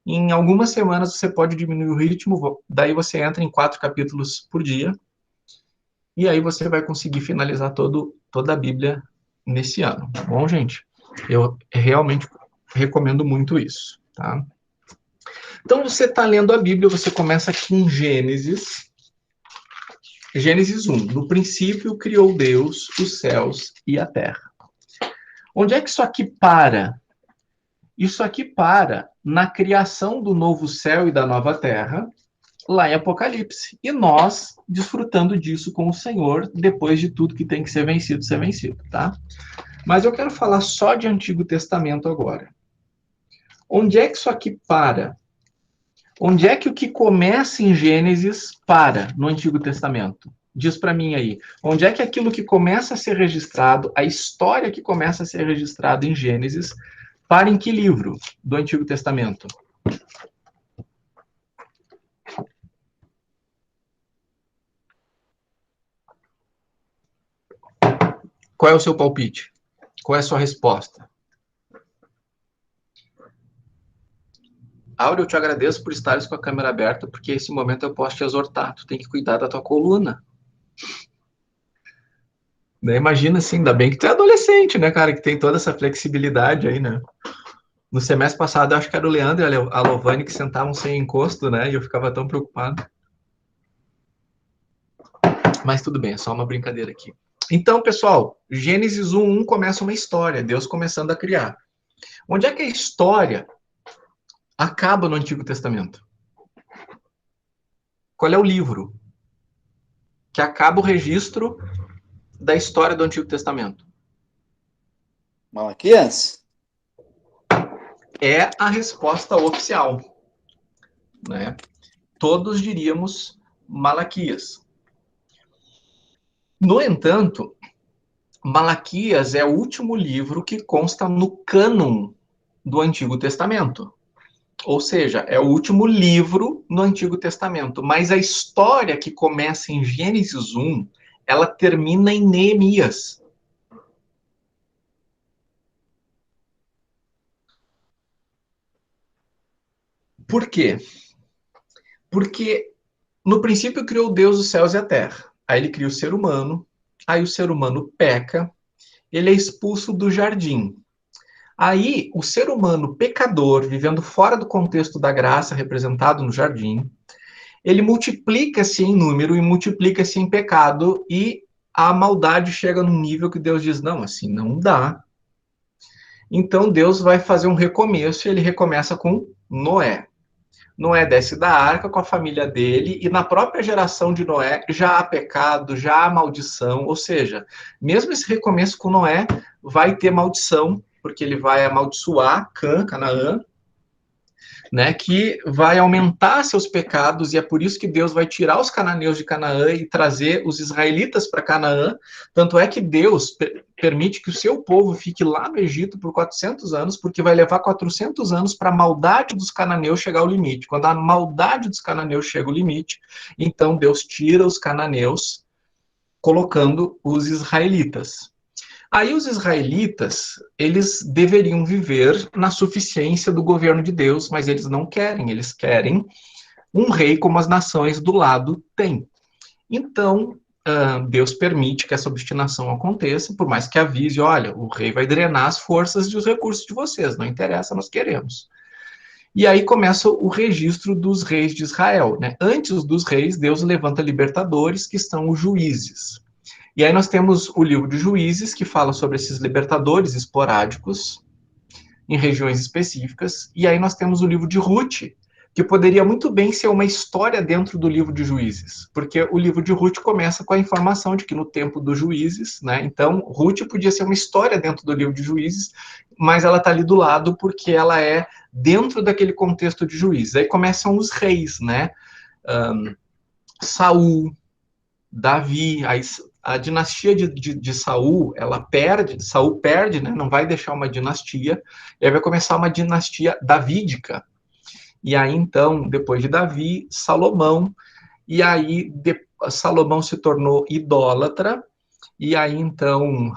em algumas semanas você pode diminuir o ritmo, daí você entra em 4 capítulos por dia, e aí você vai conseguir finalizar toda a Bíblia nesse ano. Bom, gente, eu realmente recomendo muito isso, tá? Então, você está lendo a Bíblia, você começa aqui em Gênesis 1. No princípio, criou Deus os céus e a terra. Onde é que isso aqui para? Isso aqui para na criação do novo céu e da nova terra, lá em Apocalipse. E nós desfrutando disso com o Senhor, depois de tudo que tem que ser vencido, tá? Mas eu quero falar só de Antigo Testamento agora. Onde é que isso aqui para? Onde é que o que começa em Gênesis para no Antigo Testamento? Diz para mim aí. Onde é que aquilo que começa a ser registrado, a história que começa a ser registrada em Gênesis, para em que livro do Antigo Testamento? Qual é o seu palpite? Qual é a sua resposta? Áureo, eu te agradeço por estares com a câmera aberta, porque esse momento eu posso te exortar. Tu tem que cuidar da tua coluna. Imagina assim, ainda bem que tu é adolescente, né, cara? Que tem toda essa flexibilidade aí, né? No semestre passado, eu acho que era o Leandro e a Lovane que sentavam sem encosto, né? E eu ficava tão preocupado. Mas tudo bem, é só uma brincadeira aqui. Então, pessoal, Gênesis 1:1 começa uma história, Deus começando a criar. Onde é que a história acaba no Antigo Testamento? Qual é o livro que acaba o registro da história do Antigo Testamento? Malaquias? É a resposta oficial, né? Todos diríamos Malaquias. No entanto, Malaquias é o último livro que consta no cânon do Antigo Testamento. Ou seja, é o último livro no Antigo Testamento. Mas a história que começa em Gênesis 1, ela termina em Neemias. Por quê? Porque no princípio criou Deus os céus e a terra. Aí ele cria o ser humano. Aí o ser humano peca. Ele é expulso do jardim. Aí o ser humano pecador, vivendo fora do contexto da graça representado no jardim, ele multiplica-se em número e multiplica-se em pecado, e a maldade chega num nível que Deus diz, não, assim não dá. Então Deus vai fazer um recomeço, e ele recomeça com Noé. Noé desce da arca com a família dele, e na própria geração de Noé já há pecado, já há maldição, ou seja, mesmo esse recomeço com Noé vai ter maldição, porque ele vai amaldiçoar Canaã, né, que vai aumentar seus pecados, e é por isso que Deus vai tirar os cananeus de Canaã e trazer os israelitas para Canaã. Tanto é que Deus permite que o seu povo fique lá no Egito por 400 anos, porque vai levar 400 anos para a maldade dos cananeus chegar ao limite. Quando a maldade dos cananeus chega ao limite, então Deus tira os cananeus, colocando os israelitas. Aí os israelitas, eles deveriam viver na suficiência do governo de Deus, mas eles não querem, eles querem um rei como as nações do lado têm. Então, Deus permite que essa obstinação aconteça, por mais que avise, olha, o rei vai drenar as forças e os recursos de vocês, não interessa, nós queremos. E aí começa o registro dos reis de Israel, né? Antes dos reis, Deus levanta libertadores, que são os juízes. E aí nós temos o livro de Juízes, que fala sobre esses libertadores esporádicos, em regiões específicas. E aí nós temos o livro de Ruth, que poderia muito bem ser uma história dentro do livro de Juízes, porque o livro de Ruth começa com a informação de que no tempo dos juízes, né, então Ruth podia ser uma história dentro do livro de Juízes, mas ela está ali do lado porque ela é dentro daquele contexto de Juízes. Aí começam os reis, né, Saul, Davi, a dinastia de Saul, Saul perde, né, não vai deixar uma dinastia, e aí vai começar uma dinastia davídica. E aí, então, depois de Davi, Salomão, e aí Salomão se tornou idólatra, e aí, então,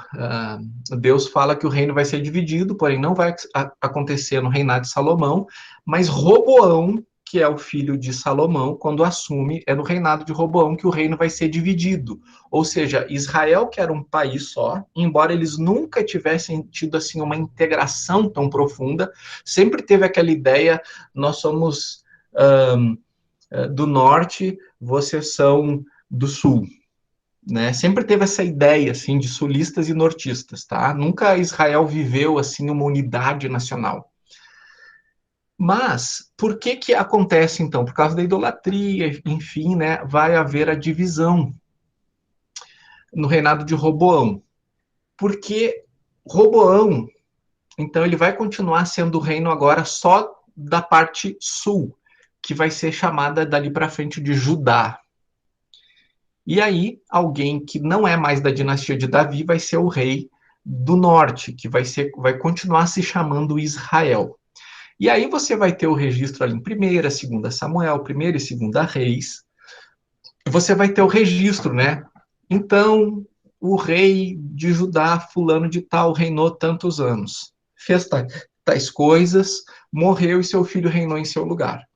Deus fala que o reino vai ser dividido, porém não vai acontecer no reinado de Salomão, mas Roboão, que é o filho de Salomão, quando assume, é no reinado de Roboão que o reino vai ser dividido. Ou seja, Israel, que era um país só, embora eles nunca tivessem tido assim uma integração tão profunda, sempre teve aquela ideia, nós somos do norte, vocês são do sul. Né? Sempre teve essa ideia assim de sulistas e nortistas, tá? Nunca Israel viveu assim uma unidade nacional. Mas, por que acontece, então? Por causa da idolatria, enfim, né, vai haver a divisão no reinado de Roboão. Porque Roboão, então, ele vai continuar sendo o reino agora só da parte sul, que vai ser chamada dali para frente de Judá. E aí, alguém que não é mais da dinastia de Davi vai ser o rei do norte, que vai continuar se chamando Israel. E aí você vai ter o registro ali em 1ª, 2ª Samuel, 1ª e 2ª Reis. Você vai ter o registro, né? Então, o rei de Judá, fulano de tal, reinou tantos anos. Fez tais coisas, morreu e seu filho reinou em seu lugar.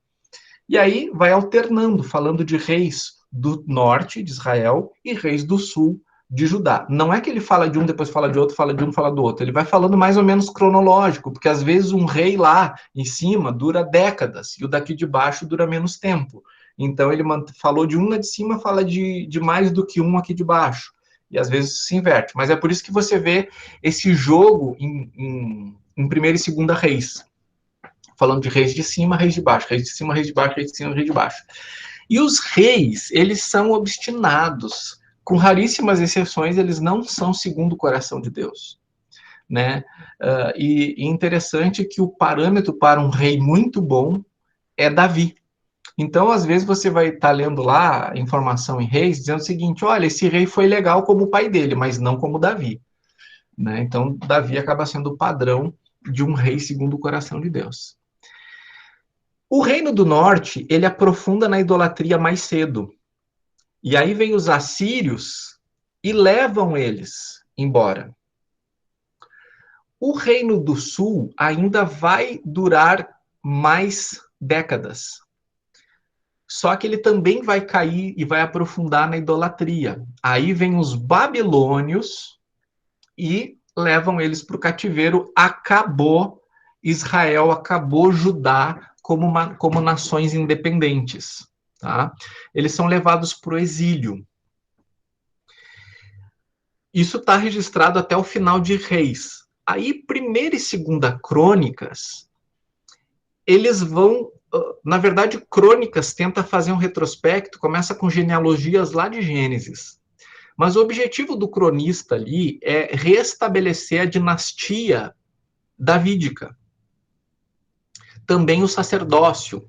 E aí vai alternando, falando de reis do norte de Israel e reis do sul de Judá. Não é que ele fala de um, depois fala de outro, fala de um, fala do outro. Ele vai falando mais ou menos cronológico, porque às vezes um rei lá em cima dura décadas e o daqui de baixo dura menos tempo. Então, ele falou de um lá de cima, fala de mais do que um aqui de baixo. E às vezes se inverte. Mas é por isso que você vê esse jogo em 1ª e 2ª Reis. Falando de reis de cima, reis de baixo, reis de cima, reis de baixo, reis de cima, reis de baixo. E os reis, eles são obstinados. Com raríssimas exceções, eles não são segundo o coração de Deus. Né? E interessante que o parâmetro para um rei muito bom é Davi. Então, às vezes, você vai estar lendo lá informação em reis, dizendo o seguinte, olha, esse rei foi legal como o pai dele, mas não como Davi. Né? Então, Davi acaba sendo o padrão de um rei segundo o coração de Deus. O Reino do Norte, ele aprofunda na idolatria mais cedo. E aí vem os assírios e levam eles embora. O Reino do Sul ainda vai durar mais décadas. Só que ele também vai cair e vai aprofundar na idolatria. Aí vem os babilônios e levam eles para o cativeiro. Acabou Israel, acabou Judá como nações independentes. Tá? Eles são levados para o exílio. Isso está registrado até o final de Reis. Aí, 1ª e 2ª Crônicas, eles vão... Na verdade, Crônicas tenta fazer um retrospecto, começa com genealogias lá de Gênesis. Mas o objetivo do cronista ali é restabelecer a dinastia davídica. Também o sacerdócio.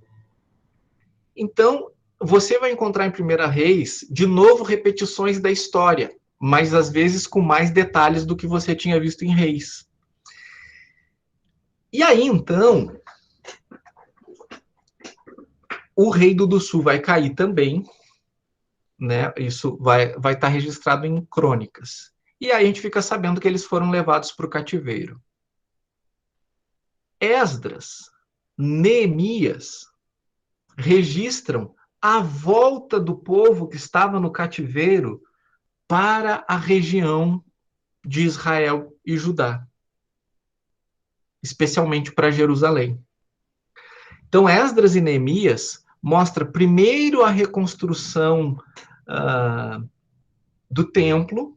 Então, você vai encontrar em 1ª Reis, de novo, repetições da história, mas às vezes com mais detalhes do que você tinha visto em Reis. E aí, então, o Reino do Sul vai cair também, né? Isso vai estar registrado em Crônicas. E aí a gente fica sabendo que eles foram levados para o cativeiro. Esdras, Neemias registram a volta do povo que estava no cativeiro para a região de Israel e Judá, especialmente para Jerusalém. Então, Esdras e Neemias mostra primeiro a reconstrução do templo,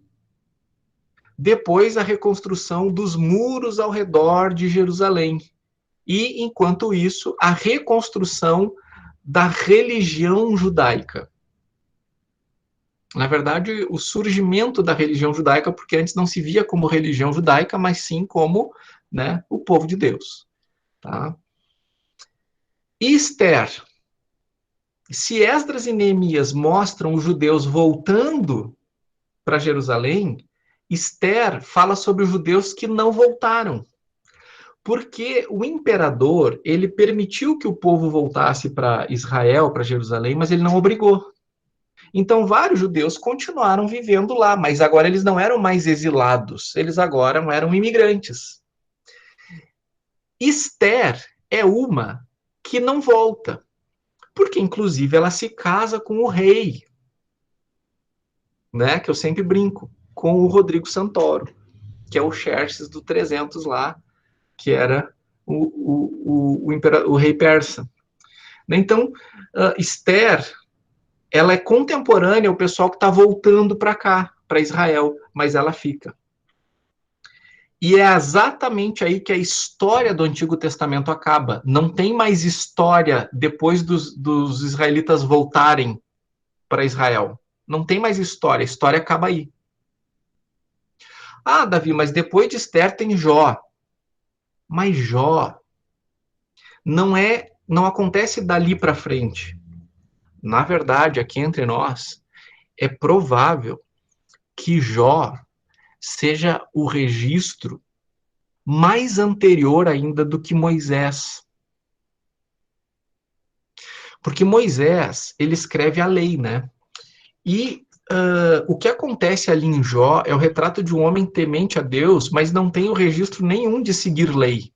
depois a reconstrução dos muros ao redor de Jerusalém. E, enquanto isso, a reconstrução da religião judaica. Na verdade, o surgimento da religião judaica, porque antes não se via como religião judaica, mas sim como, né, o povo de Deus. Tá? E Esther. Se Esdras e Neemias mostram os judeus voltando para Jerusalém, Esther fala sobre os judeus que não voltaram. Porque o imperador, ele permitiu que o povo voltasse para Israel, para Jerusalém, mas ele não obrigou. Então, vários judeus continuaram vivendo lá, mas agora eles não eram mais exilados, eles agora eram imigrantes. Esther é uma que não volta, porque, inclusive, ela se casa com o rei, né, que eu sempre brinco, com o Rodrigo Santoro, que é o Xerxes do 300 lá, que era o rei persa. Então, Esther, ela é contemporânea ao pessoal que está voltando para cá, para Israel, mas ela fica. E é exatamente aí que a história do Antigo Testamento acaba. Não tem mais história depois dos israelitas voltarem para Israel. Não tem mais história, a história acaba aí. Ah, Davi, mas depois de Esther tem Jó. Mas Jó não acontece dali para frente. Na verdade, aqui entre nós, é provável que Jó seja o registro mais anterior ainda do que Moisés. Porque Moisés, ele escreve a lei, né? E o que acontece ali em Jó é o retrato de um homem temente a Deus, mas não tem o registro nenhum de seguir lei.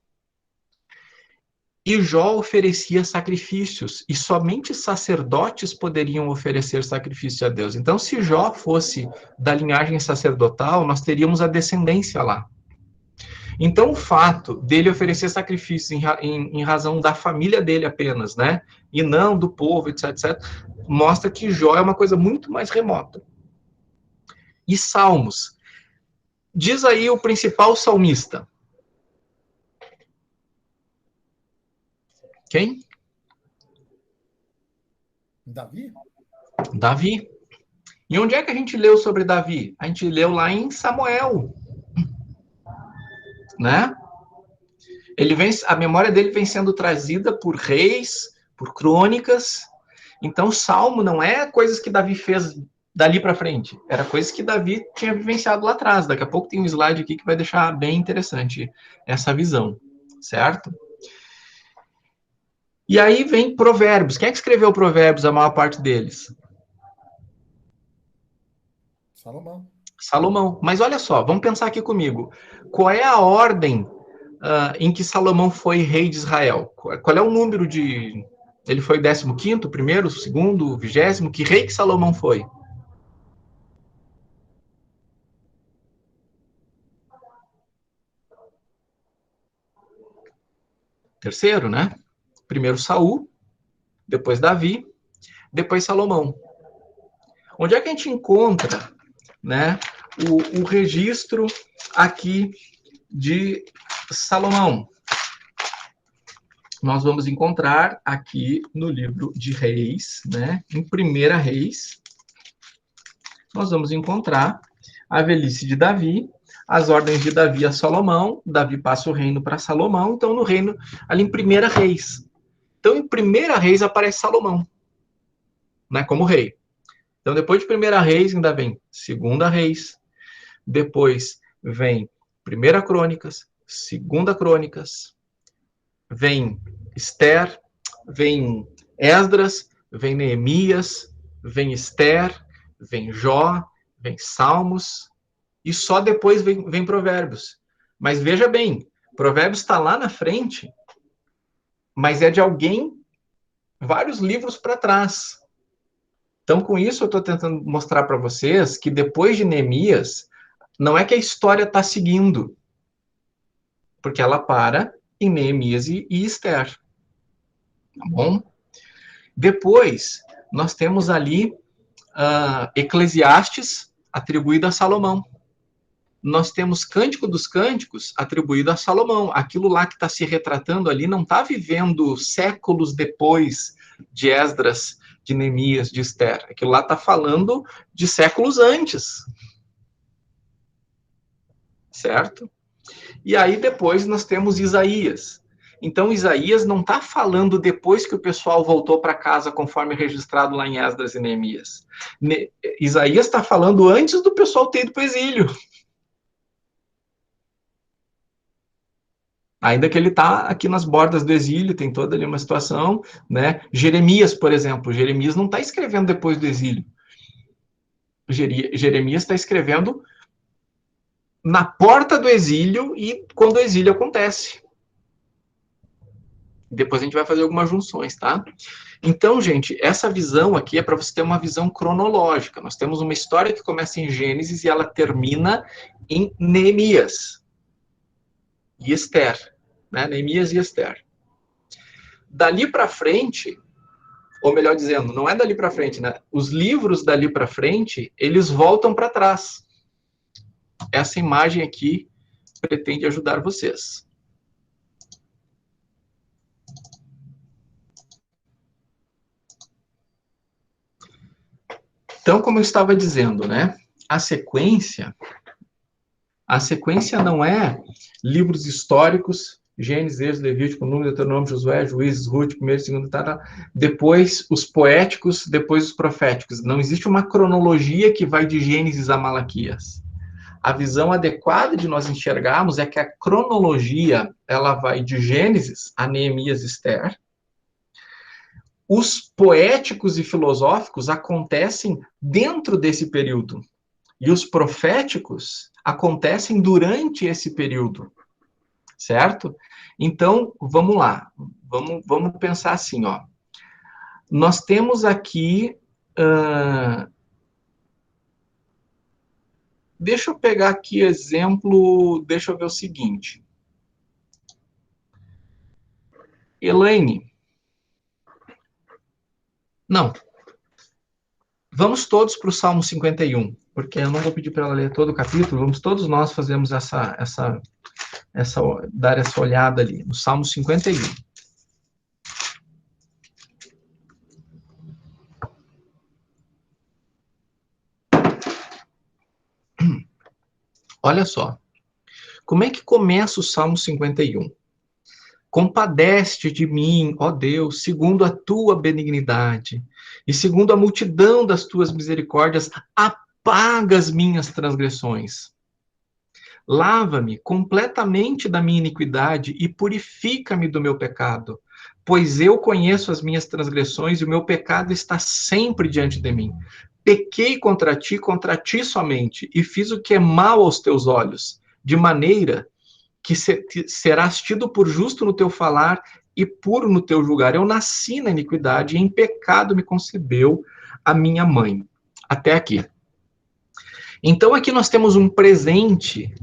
E Jó oferecia sacrifícios, e somente sacerdotes poderiam oferecer sacrifício a Deus. Então, se Jó fosse da linhagem sacerdotal, nós teríamos a descendência lá. Então, o fato dele oferecer sacrifício em razão da família dele apenas, né? E não do povo, etc, etc, mostra que Jó é uma coisa muito mais remota. E Salmos. Diz aí o principal salmista. Quem? Davi? Davi. E onde é que a gente leu sobre Davi? A gente leu lá em Samuel, né? A memória dele vem sendo trazida por reis, por crônicas. Então, o Salmo não é coisas que Davi fez dali para frente. Era coisas que Davi tinha vivenciado lá atrás. Daqui a pouco tem um slide aqui que vai deixar bem interessante essa visão, certo? E aí vem Provérbios. Quem é que escreveu Provérbios, a maior parte deles? Salomão. Mas olha só, vamos pensar aqui comigo. Qual é a ordem em que Salomão foi rei de Israel? Qual é o número de... Ele foi 15º, primeiro, segundo, 20º? Que rei que Salomão foi? Terceiro, né? Primeiro Saul, depois Davi, depois Salomão. Onde é que a gente encontra, né, o registro aqui de Salomão? Nós vamos encontrar aqui no livro de Reis, né, em 1 Reis, nós vamos encontrar a velhice de Davi, as ordens de Davi a Salomão, Davi passa o reino para Salomão, então no reino, ali em 1 Reis. Então em 1 Reis aparece Salomão, né, como rei. Então depois de 1 Reis ainda vem 2 Reis, depois vem 1 Crônicas, 2 Crônicas, vem Esther, vem Esdras, vem Neemias, vem Esther, vem Jó, vem Salmos, e só depois vem Provérbios. Mas veja bem, Provérbios está lá na frente, mas é de alguém, vários livros para trás. Então, com isso, eu estou tentando mostrar para vocês que depois de Neemias, não é que a história está seguindo, porque ela para em Neemias e Esther. Tá bom? Depois, nós temos ali Eclesiastes, atribuído a Salomão. Nós temos Cântico dos Cânticos, atribuído a Salomão. Aquilo lá que está se retratando ali não está vivendo séculos depois de Esdras, de Neemias, de Esther. Aquilo lá está falando de séculos antes. Certo? E aí depois nós temos Isaías. Então Isaías não está falando depois que o pessoal voltou para casa, conforme registrado lá em Esdras e Neemias. Isaías está falando antes do pessoal ter ido para o exílio. Ainda que ele está aqui nas bordas do exílio, tem toda ali uma situação, né? Jeremias, por exemplo, Jeremias não está escrevendo depois do exílio. Jeremias está escrevendo na porta do exílio e quando o exílio acontece. Depois a gente vai fazer algumas junções, tá? Então, gente, essa visão aqui é para você ter uma visão cronológica. Nós temos uma história que começa em Gênesis e ela termina em Neemias e Esther, né? Neemias e Esther. Dali para frente, ou melhor dizendo, não é dali para frente, né? Os livros dali para frente, eles voltam para trás. Essa imagem aqui pretende ajudar vocês. Então, como eu estava dizendo, né? A sequência não é livros históricos, Gênesis, Êxodo, Levítico, Número, Deuteronômio, Josué, Juízes, Ruth, primeiro, segundo, depois os poéticos, depois os proféticos. Não existe uma cronologia que vai de Gênesis a Malaquias. A visão adequada de nós enxergarmos é que a cronologia, ela vai de Gênesis a Neemias e Esther. Os poéticos e filosóficos acontecem dentro desse período. E os proféticos acontecem durante esse período. Certo? Então, vamos lá. Vamos pensar assim, ó. Nós temos aqui... Deixa eu pegar aqui exemplo... Deixa eu ver o seguinte. Elaine. Não. Vamos todos para o Salmo 51, porque eu não vou pedir para ela ler todo o capítulo, vamos todos nós fazermos dar essa olhada ali, no Salmo 51. Olha só, como é que começa o Salmo 51? Compadece-te de mim, ó Deus, segundo a tua benignidade, e segundo a multidão das tuas misericórdias, apaga as minhas transgressões. Lava-me completamente da minha iniquidade e purifica-me do meu pecado, pois eu conheço as minhas transgressões e o meu pecado está sempre diante de mim. Pequei contra ti somente, e fiz o que é mal aos teus olhos, de maneira que serás tido por justo no teu falar e puro no teu julgar. Eu nasci na iniquidade e em pecado me concebeu a minha mãe. Até aqui. Então aqui nós temos um presente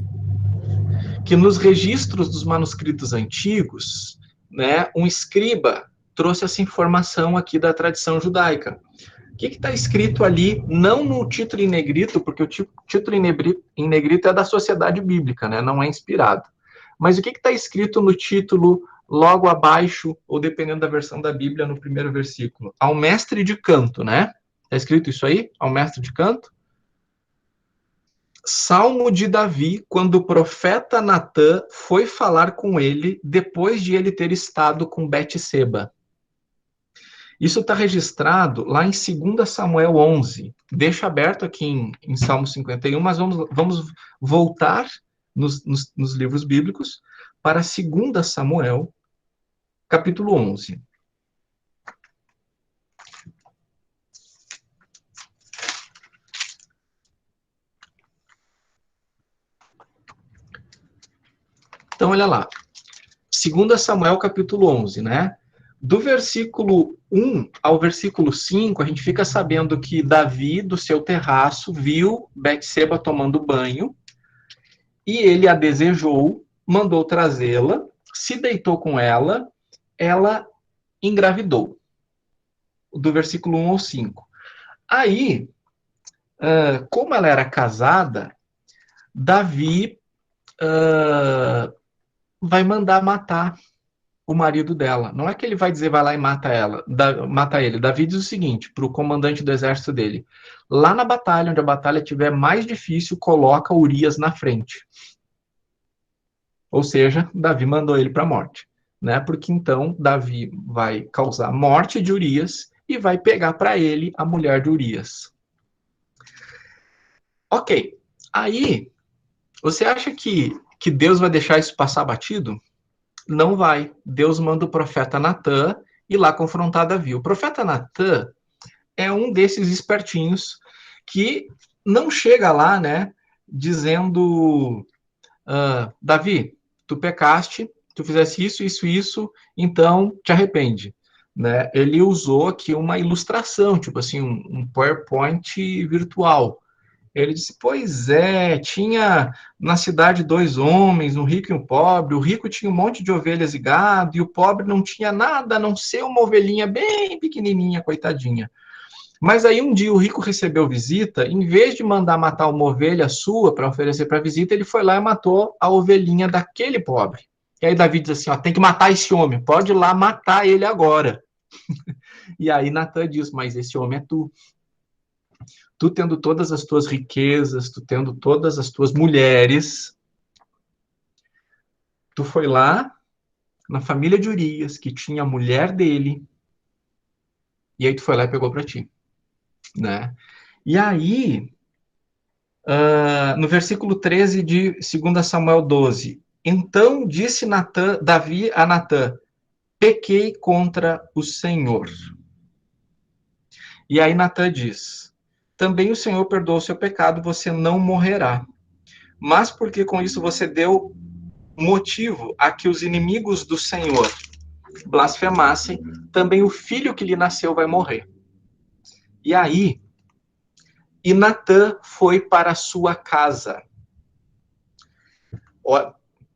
que nos registros dos manuscritos antigos, né, um escriba trouxe essa informação aqui da tradição judaica. O que está escrito ali, não no título em negrito, porque o título em negrito é da Sociedade Bíblica, né, não é inspirado. Mas o que está escrito no título, logo abaixo, ou dependendo da versão da Bíblia, no primeiro versículo? Ao mestre de canto, né? Está escrito isso aí? Ao mestre de canto? Salmo de Davi, quando o profeta Natã foi falar com ele, depois de ele ter estado com Betseba. Isso está registrado lá em 2 Samuel 11. Deixa aberto aqui em Salmo 51, mas vamos voltar nos livros bíblicos para 2 Samuel, capítulo 11. Então, olha lá. 2 Samuel, capítulo 11, né? Do versículo 1 ao versículo 5, a gente fica sabendo que Davi, do seu terraço, viu Betseba tomando banho, e ele a desejou, mandou trazê-la, se deitou com ela, ela engravidou. Do versículo 1 ao 5. Aí, como ela era casada, Davi vai mandar matar o marido dela. Não é que ele vai dizer, vai lá e mata ela, mata ele. Davi diz o seguinte, para o comandante do exército dele, lá na batalha, onde a batalha estiver mais difícil, coloca Urias na frente. Ou seja, Davi mandou ele para a morte, né? Porque então Davi vai causar a morte de Urias e vai pegar para ele a mulher de Urias. Ok, aí, você acha que Deus vai deixar isso passar batido? Não vai. Deus manda o profeta Natã ir lá confrontar Davi. O profeta Natã é um desses espertinhos que não chega lá, né, dizendo, Davi, tu pecaste, tu fizesse isso, então te arrepende. Né? Ele usou aqui uma ilustração, tipo assim, um PowerPoint virtual. Ele disse, pois é, tinha na cidade 2 homens, um rico e um pobre, o rico tinha um monte de ovelhas e gado, e o pobre não tinha nada, a não ser uma ovelhinha bem pequenininha, coitadinha. Mas aí um dia o rico recebeu visita, em vez de mandar matar uma ovelha sua para oferecer para a visita, ele foi lá e matou a ovelhinha daquele pobre. E aí Davi diz assim, ó, tem que matar esse homem, pode ir lá matar ele agora. E aí Natã diz, mas esse homem é tu. Tu tendo todas as tuas riquezas, tu tendo todas as tuas mulheres, tu foi lá na família de Urias, que tinha a mulher dele, e aí tu foi lá e pegou para ti, né? E aí, no versículo 13 de 2 Samuel 12, então disse Davi a Natã, pequei contra o Senhor. E aí Natã diz, também o Senhor perdoou o seu pecado, você não morrerá. Mas porque com isso você deu motivo a que os inimigos do Senhor blasfemassem, também o filho que lhe nasceu vai morrer. E aí, Natã foi para a sua casa.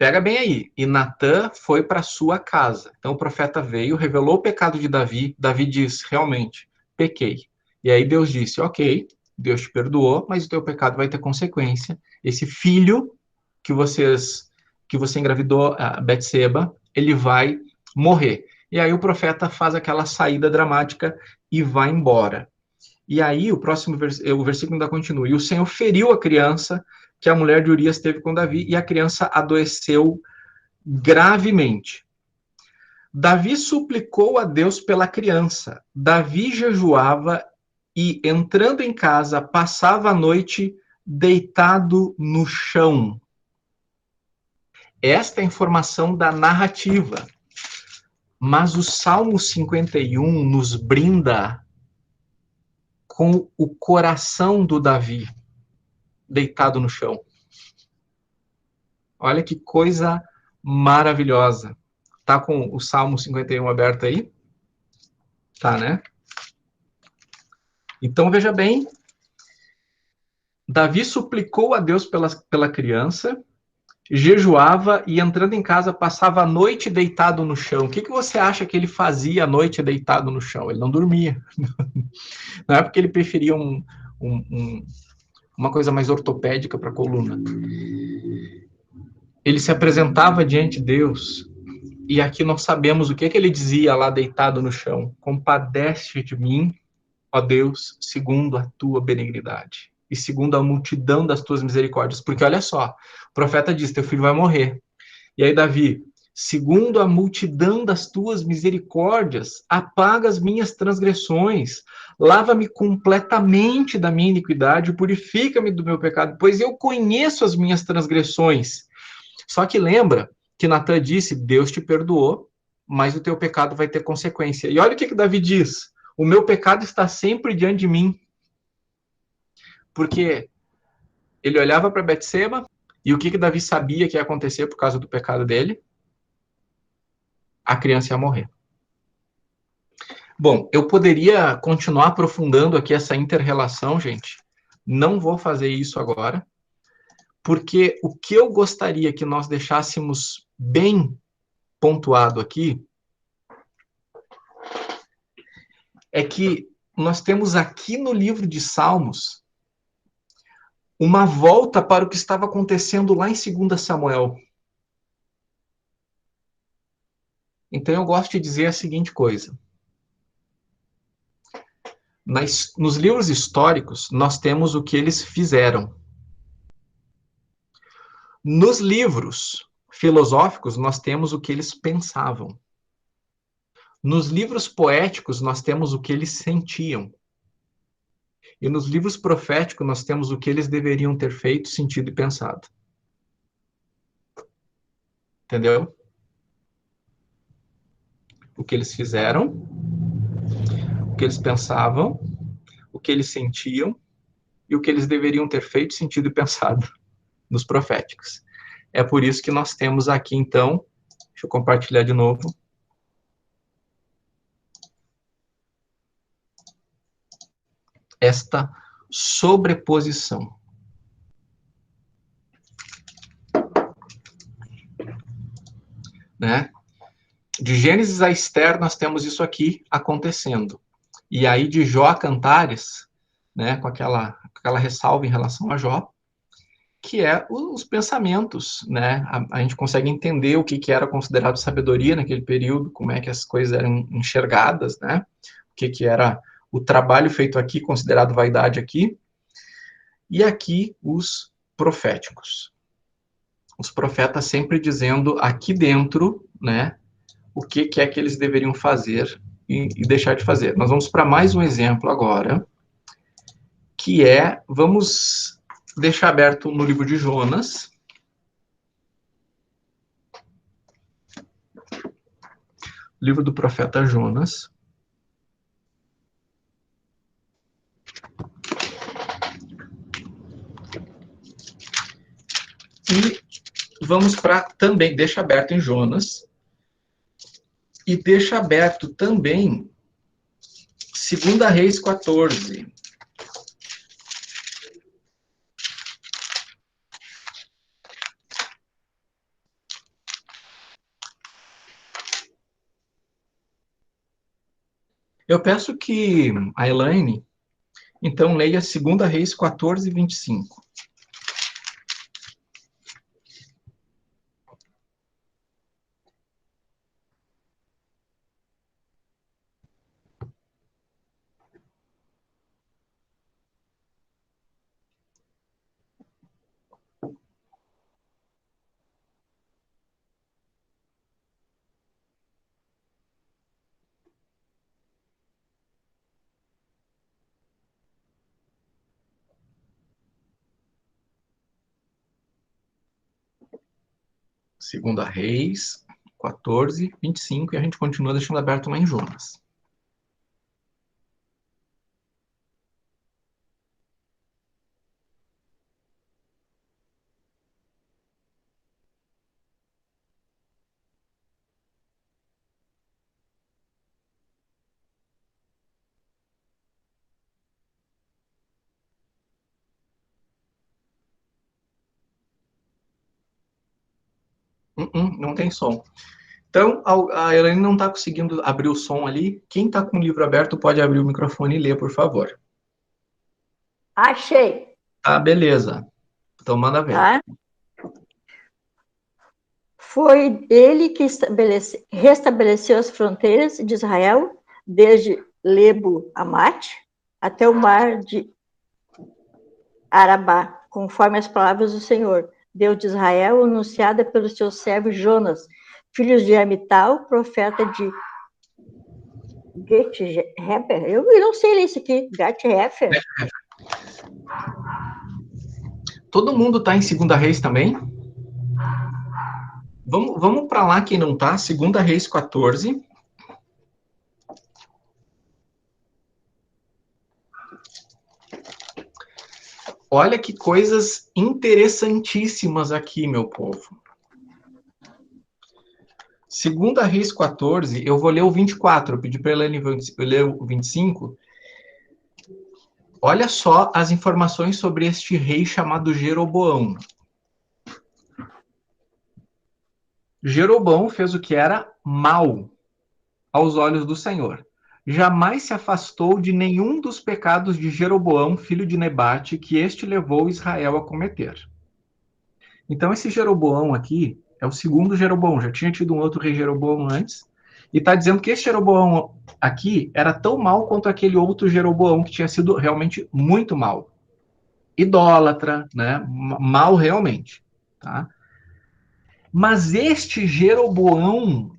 pega bem aí. E Natã foi para sua casa. Então o profeta veio, revelou o pecado de Davi. Davi diz, realmente, pequei. E aí Deus disse, ok, Deus te perdoou, mas o teu pecado vai ter consequência. Esse filho que você engravidou, a Betseba, ele vai morrer. E aí o profeta faz aquela saída dramática e vai embora. E aí o versículo ainda continua. E o Senhor feriu a criança que a mulher de Urias teve com Davi, e a criança adoeceu gravemente. Davi suplicou a Deus pela criança. Davi jejuava e, entrando em casa, passava a noite deitado no chão. Esta é a informação da narrativa. Mas o Salmo 51 nos brinda com o coração do Davi deitado no chão. Olha que coisa maravilhosa. Tá com o Salmo 51 aberto aí? Tá, né? Então, veja bem, Davi suplicou a Deus pela criança, jejuava e, entrando em casa, passava a noite deitado no chão. O que você acha que ele fazia à noite deitado no chão? Ele não dormia. Não é porque ele preferia uma coisa mais ortopédica para a coluna. Ele se apresentava diante de Deus, e aqui nós sabemos o que ele dizia lá deitado no chão. Compadece de mim, ó Deus, segundo a tua benignidade e segundo a multidão das tuas misericórdias. Porque olha só, o profeta diz, teu filho vai morrer. E aí Davi, segundo a multidão das tuas misericórdias, apaga as minhas transgressões, lava-me completamente da minha iniquidade, purifica-me do meu pecado, pois eu conheço as minhas transgressões. Só que lembra que Natã disse, Deus te perdoou, mas o teu pecado vai ter consequência. E olha o que Davi diz, o meu pecado está sempre diante de mim. Porque ele olhava para Betseba, e o que Davi sabia que ia acontecer por causa do pecado dele? A criança ia morrer. Bom, eu poderia continuar aprofundando aqui essa inter-relação, gente. Não vou fazer isso agora, porque o que eu gostaria que nós deixássemos bem pontuado aqui é que nós temos aqui no livro de Salmos uma volta para o que estava acontecendo lá em 2 Samuel. Então eu gosto de dizer a seguinte coisa. Nos livros históricos, nós temos o que eles fizeram. Nos livros filosóficos, nós temos o que eles pensavam. Nos livros poéticos, nós temos o que eles sentiam. E nos livros proféticos, nós temos o que eles deveriam ter feito, sentido e pensado. Entendeu? O que eles fizeram, o que eles pensavam, o que eles sentiam e o que eles deveriam ter feito, sentido e pensado nos proféticos. É por isso que nós temos aqui, então, deixa eu compartilhar de novo. Esta sobreposição. Né? De Gênesis a Esther, nós temos isso aqui acontecendo. E aí, de Jó a Cantares, né, com aquela ressalva em relação a Jó, que é os pensamentos, né? A gente consegue entender o que era considerado sabedoria naquele período, como é que as coisas eram enxergadas, né? O que era o trabalho feito aqui, considerado vaidade aqui. E aqui, os proféticos. Os profetas sempre dizendo aqui dentro, né, o que é que eles deveriam fazer e deixar de fazer. Nós vamos para mais um exemplo agora, que é, vamos deixar aberto no livro de Jonas. Livro do profeta Jonas. E vamos para também, deixa aberto em Jonas. E deixa aberto também 2 Reis 14. Eu peço que a Elaine, então, leia 2 Reis 14, 25. Segunda Reis 14, 25, e a gente continua deixando aberto lá em Jonas. Não tem som. Então, a Elaine não está conseguindo abrir o som ali. Quem está com o livro aberto pode abrir o microfone e ler, por favor. Achei. Ah, beleza. Então, manda ver. Tá? Foi ele que restabeleceu as fronteiras de Israel, desde Lebo-Amate até o mar de Arabá, conforme as palavras do Senhor, Deus de Israel, anunciada pelo seu servo Jonas, filho de Amital, profeta de Gat-Hefer. Eu não sei ler isso aqui. Gat-Hefer. Todo mundo está em 2 Reis também? Vamos para lá quem não está. 2 Reis 14. Olha que coisas interessantíssimas aqui, meu povo. 2 Reis 14, eu vou ler o 24, eu pedi para ela ler o 25. Olha só as informações sobre este rei chamado Jeroboão. Jeroboão fez o que era mal aos olhos do Senhor. Jamais se afastou de nenhum dos pecados de Jeroboão, filho de Nebate, que este levou Israel a cometer. Então, esse Jeroboão aqui é o segundo Jeroboão. Já tinha tido um outro rei Jeroboão antes. E está dizendo que esse Jeroboão aqui era tão mal quanto aquele outro Jeroboão que tinha sido realmente muito mal. Idólatra, né? Mal realmente. Tá? Mas este Jeroboão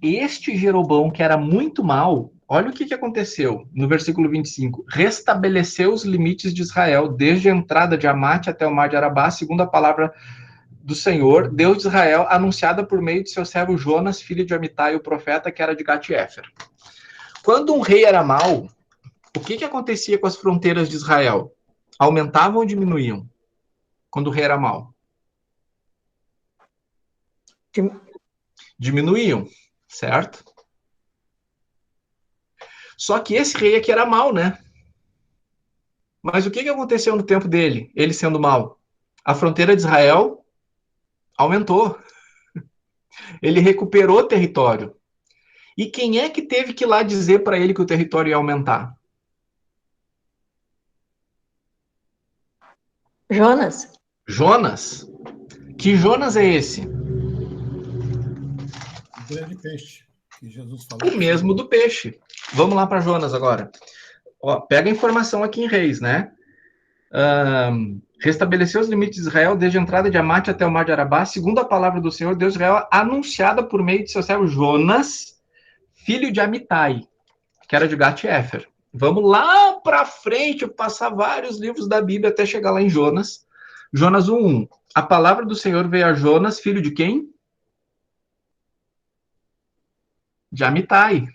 que era muito mal, olha o que aconteceu no versículo 25. Restabeleceu os limites de Israel, desde a entrada de Amate até o mar de Arabá, segundo a palavra do Senhor, Deus de Israel, anunciada por meio de seu servo Jonas, filho de Amitai, o profeta, que era de Gat-Hefer. Quando um rei era mau, o que acontecia com as fronteiras de Israel? Aumentavam ou diminuíam? Quando o rei era mau? Diminuíam, certo? Só que esse rei aqui era mau, né? Mas o que aconteceu no tempo dele, ele sendo mau? A fronteira de Israel aumentou. Ele recuperou território. E quem é que teve que ir lá dizer para ele que o território ia aumentar? Jonas. Jonas? Que Jonas é esse? O grande peixe que Jesus falou. O mesmo do peixe. Vamos lá para Jonas agora. Ó, pega a informação aqui em Reis, né? Restabeleceu os limites de Israel desde a entrada de Amate até o mar de Arabá, segundo a palavra do Senhor, Deus de Israel, anunciada por meio de seu servo Jonas, filho de Amitai, que era de Gat-Hefer. Vamos lá para frente, passar vários livros da Bíblia até chegar lá em Jonas. Jonas 1:1. A palavra do Senhor veio a Jonas, filho de quem? De Amitai.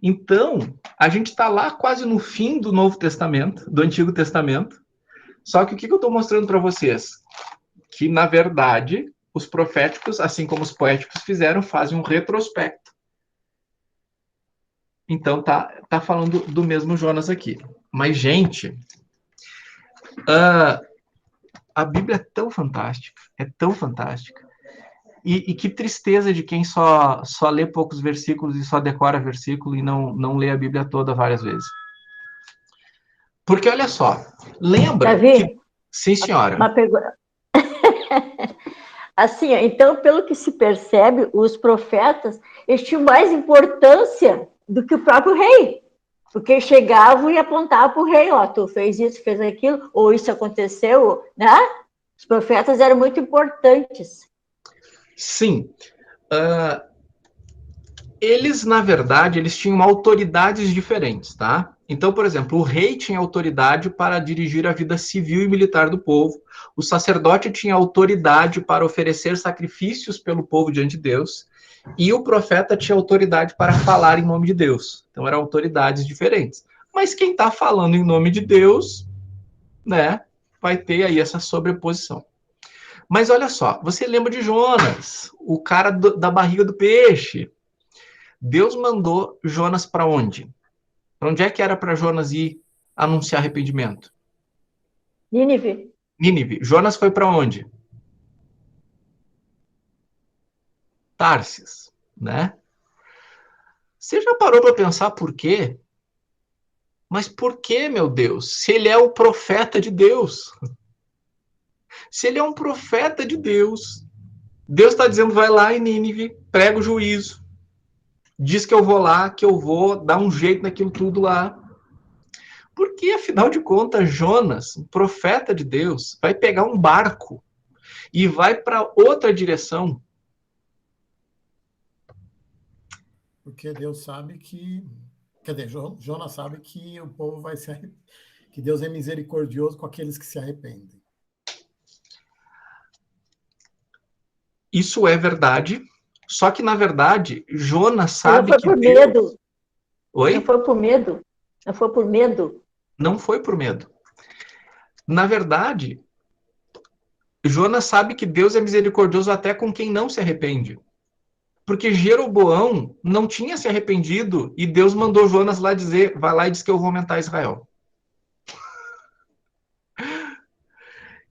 Então, a gente está lá quase no fim do Novo Testamento, do Antigo Testamento. Só que o que eu estou mostrando para vocês? Que, na verdade, os proféticos, assim como os poéticos fizeram, fazem um retrospecto. Então, tá falando do mesmo Jonas aqui. Mas, gente, a Bíblia é tão fantástica, E que tristeza de quem só lê poucos versículos e só decora versículo e não lê a Bíblia toda várias vezes. Porque, olha só, lembra Davi, que... Sim, senhora. uma pergunta. Assim, então, pelo que se percebe, os profetas, eles tinham mais importância do que o próprio rei. Porque chegavam e apontavam para o rei, ó, tu fez isso, fez aquilo, ou isso aconteceu, né? Os profetas eram muito importantes. Sim. Eles, na verdade, eles tinham autoridades diferentes, tá? Então, por exemplo, o rei tinha autoridade para dirigir a vida civil e militar do povo, o sacerdote tinha autoridade para oferecer sacrifícios pelo povo diante de Deus, e o profeta tinha autoridade para falar em nome de Deus. Então, eram autoridades diferentes. Mas quem está falando em nome de Deus, né, vai ter aí essa sobreposição. Mas olha só, você lembra de Jonas, o cara da barriga do peixe? Deus mandou Jonas para onde? Para onde é que era para Jonas ir anunciar arrependimento? Nínive. Nínive. Jonas foi para onde? Tarsis, né? Você já parou para pensar por quê? Mas por que, meu Deus? Se ele é o profeta de Deus. Se ele é um profeta de Deus, Deus está dizendo, vai lá em Nínive, prega o juízo. Diz que eu vou lá, que eu vou dar um jeito naquilo tudo lá. Porque, afinal de contas, Jonas, um profeta de Deus, vai pegar um barco e vai para outra direção. Porque Deus sabe que... Quer dizer, Jonas sabe que o povo vai se arrepender, que Deus é misericordioso com aqueles que se arrependem. Isso é verdade, só que, na verdade, Jonas sabe Não foi que por Deus... medo. Oi? Não foi por medo. Não foi por medo. Não foi por medo. Na verdade, Jonas sabe que Deus é misericordioso até com quem não se arrepende. Porque Jeroboão não tinha se arrependido e Deus mandou Jonas lá dizer, vai lá e diz que eu vou aumentar Israel.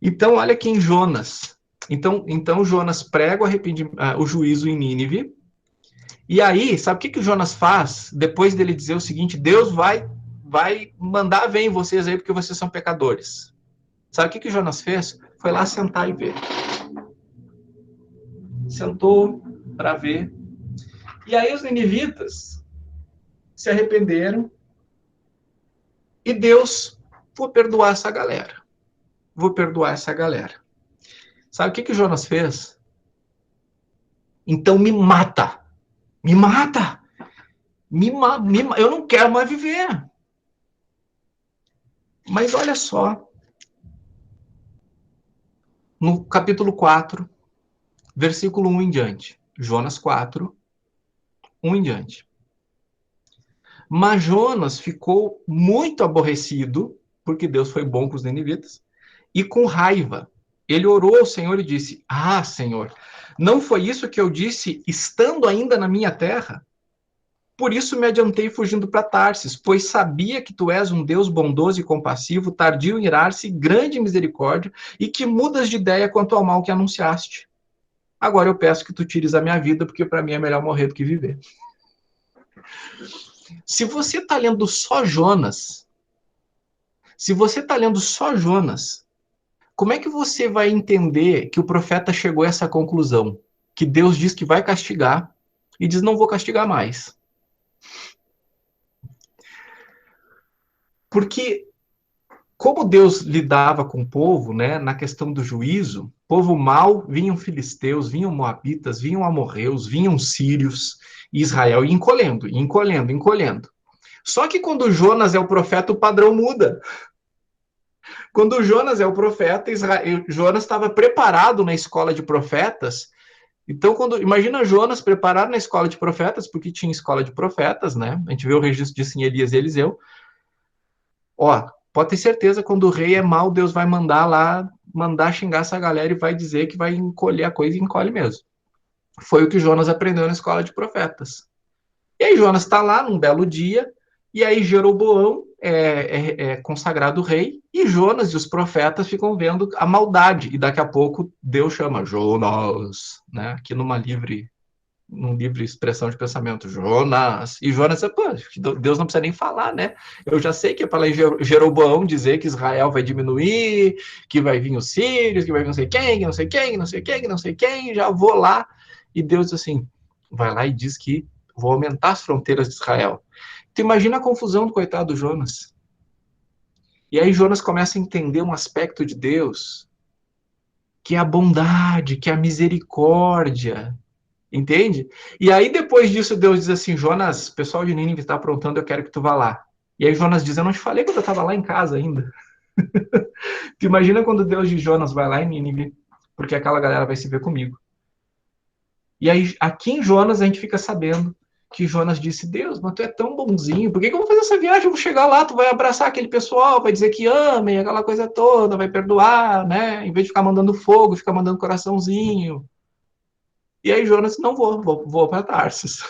Então, olha aqui em Jonas. Então Jonas prega o juízo em Nínive. E aí, sabe o que Jonas faz? Depois dele dizer o seguinte, Deus vai mandar ver em vocês aí porque vocês são pecadores. Sabe o que Jonas fez? Foi lá sentar e ver. Sentou para ver. E aí os ninivitas se arrependeram. E Deus, vou perdoar essa galera. Vou perdoar essa galera. Sabe o que Jonas fez? Então me mata. Me mata. Eu não quero mais viver. Mas olha só. No capítulo 4, versículo 1 em diante. Jonas 4, 1 em diante. Mas Jonas ficou muito aborrecido, porque Deus foi bom com os ninivitas, e com raiva. Ele orou ao Senhor e disse, Senhor, não foi isso que eu disse estando ainda na minha terra? Por isso me adiantei fugindo para Tarsis, pois sabia que tu és um Deus bondoso e compassivo, tardio em irar-se, grande em misericórdia, e que mudas de ideia quanto ao mal que anunciaste. Agora eu peço que tu tires a minha vida, porque para mim é melhor morrer do que viver. Se você está lendo só Jonas, como é que você vai entender que o profeta chegou a essa conclusão? Que Deus diz que vai castigar e diz, não vou castigar mais. Porque, como Deus lidava com o povo, né, na questão do juízo, povo mau, vinham filisteus, vinham moabitas, vinham amorreus, vinham sírios, e Israel ia encolhendo, encolhendo, encolhendo. Só que quando Jonas é o profeta, o padrão muda. Quando Jonas é o profeta, Jonas estava preparado na escola de profetas. Então, imagina Jonas preparado na escola de profetas, porque tinha escola de profetas, né? A gente vê o registro disso em Elias e Eliseu. Pode ter certeza, quando o rei é mau, Deus vai mandar xingar essa galera e vai dizer que vai encolher a coisa e encolhe mesmo. Foi o que Jonas aprendeu na escola de profetas. E aí Jonas está lá num belo dia, e aí Jeroboão é consagrado rei, e Jonas e os profetas ficam vendo a maldade, e daqui a pouco Deus chama Jonas, né? Aqui num livre expressão de pensamento, Jonas. E Jonas, pô, Deus não precisa nem falar, né? Eu já sei que é para Jeroboão dizer que Israel vai diminuir, que vai vir os sírios, que vai vir não sei quem, que não sei quem, que não sei quem, que não sei quem, já vou lá. E Deus, assim, vai lá e diz que vou aumentar as fronteiras de Israel. Tu imagina a confusão do coitado Jonas. E aí Jonas começa a entender um aspecto de Deus, que é a bondade, que é a misericórdia, entende? E aí, depois disso, Deus diz assim, Jonas, o pessoal de Nínive está aprontando, eu quero que tu vá lá. E aí Jonas diz, eu não te falei quando eu estava lá em casa ainda. Tu imagina quando Deus de Jonas vai lá em Nínive, porque aquela galera vai se ver comigo. E aí, aqui em Jonas, a gente fica sabendo que Jonas disse, Deus, mas tu é tão bonzinho, por que eu vou fazer essa viagem? Eu vou chegar lá, tu vai abraçar aquele pessoal, vai dizer que ama, e aquela coisa toda, vai perdoar, né? Em vez de ficar mandando fogo, ficar mandando coraçãozinho. E aí Jonas, não vou para Tarsis.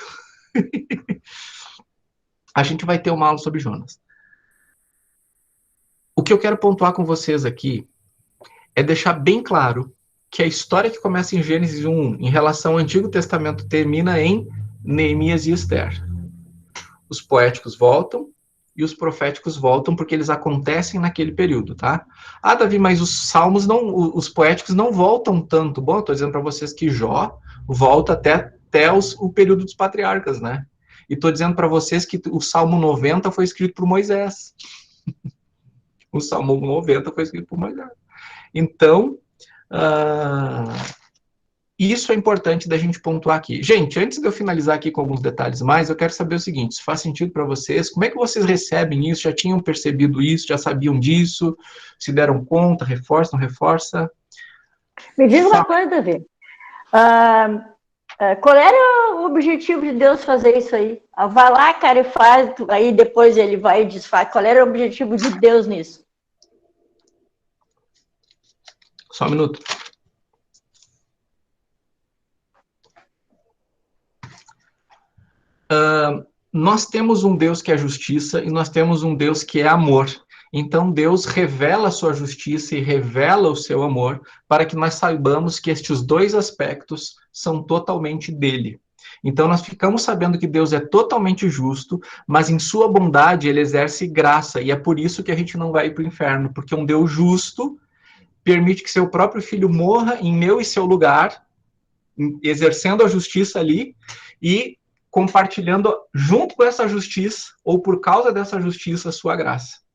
A gente vai ter uma aula sobre Jonas. O que eu quero pontuar com vocês aqui é deixar bem claro que a história que começa em Gênesis 1, em relação ao Antigo Testamento, termina em Neemias e Esther. Os poéticos voltam e os proféticos voltam porque eles acontecem naquele período, tá? Ah, Davi, mas os salmos não, os poéticos não voltam tanto. Bom, eu tô dizendo para vocês que Jó volta até o período dos patriarcas, né? E tô dizendo para vocês que o Salmo 90 foi escrito por Moisés. O Salmo 90 foi escrito por Moisés. Então, isso é importante da gente pontuar aqui. Gente, antes de eu finalizar aqui com alguns detalhes mais, eu quero saber o seguinte, se faz sentido para vocês, como é que vocês recebem isso? Já tinham percebido isso? Já sabiam disso? Se deram conta? Reforça, não reforça? Me diz uma coisa, Davi. Qual era o objetivo de Deus fazer isso aí? Vai lá, cara, e faz, aí depois ele vai e desfaz. Qual era o objetivo de Deus nisso? Só um minuto. Nós temos um Deus que é justiça e nós temos um Deus que é amor. Então Deus revela a sua justiça e revela o seu amor para que nós saibamos que estes dois aspectos são totalmente dele. Então nós ficamos sabendo que Deus é totalmente justo, mas em sua bondade ele exerce graça, e é por isso que a gente não vai para o inferno, porque um Deus justo permite que seu próprio filho morra em meu e seu lugar, exercendo a justiça ali, e compartilhando junto com essa justiça, ou por causa dessa justiça, a sua graça.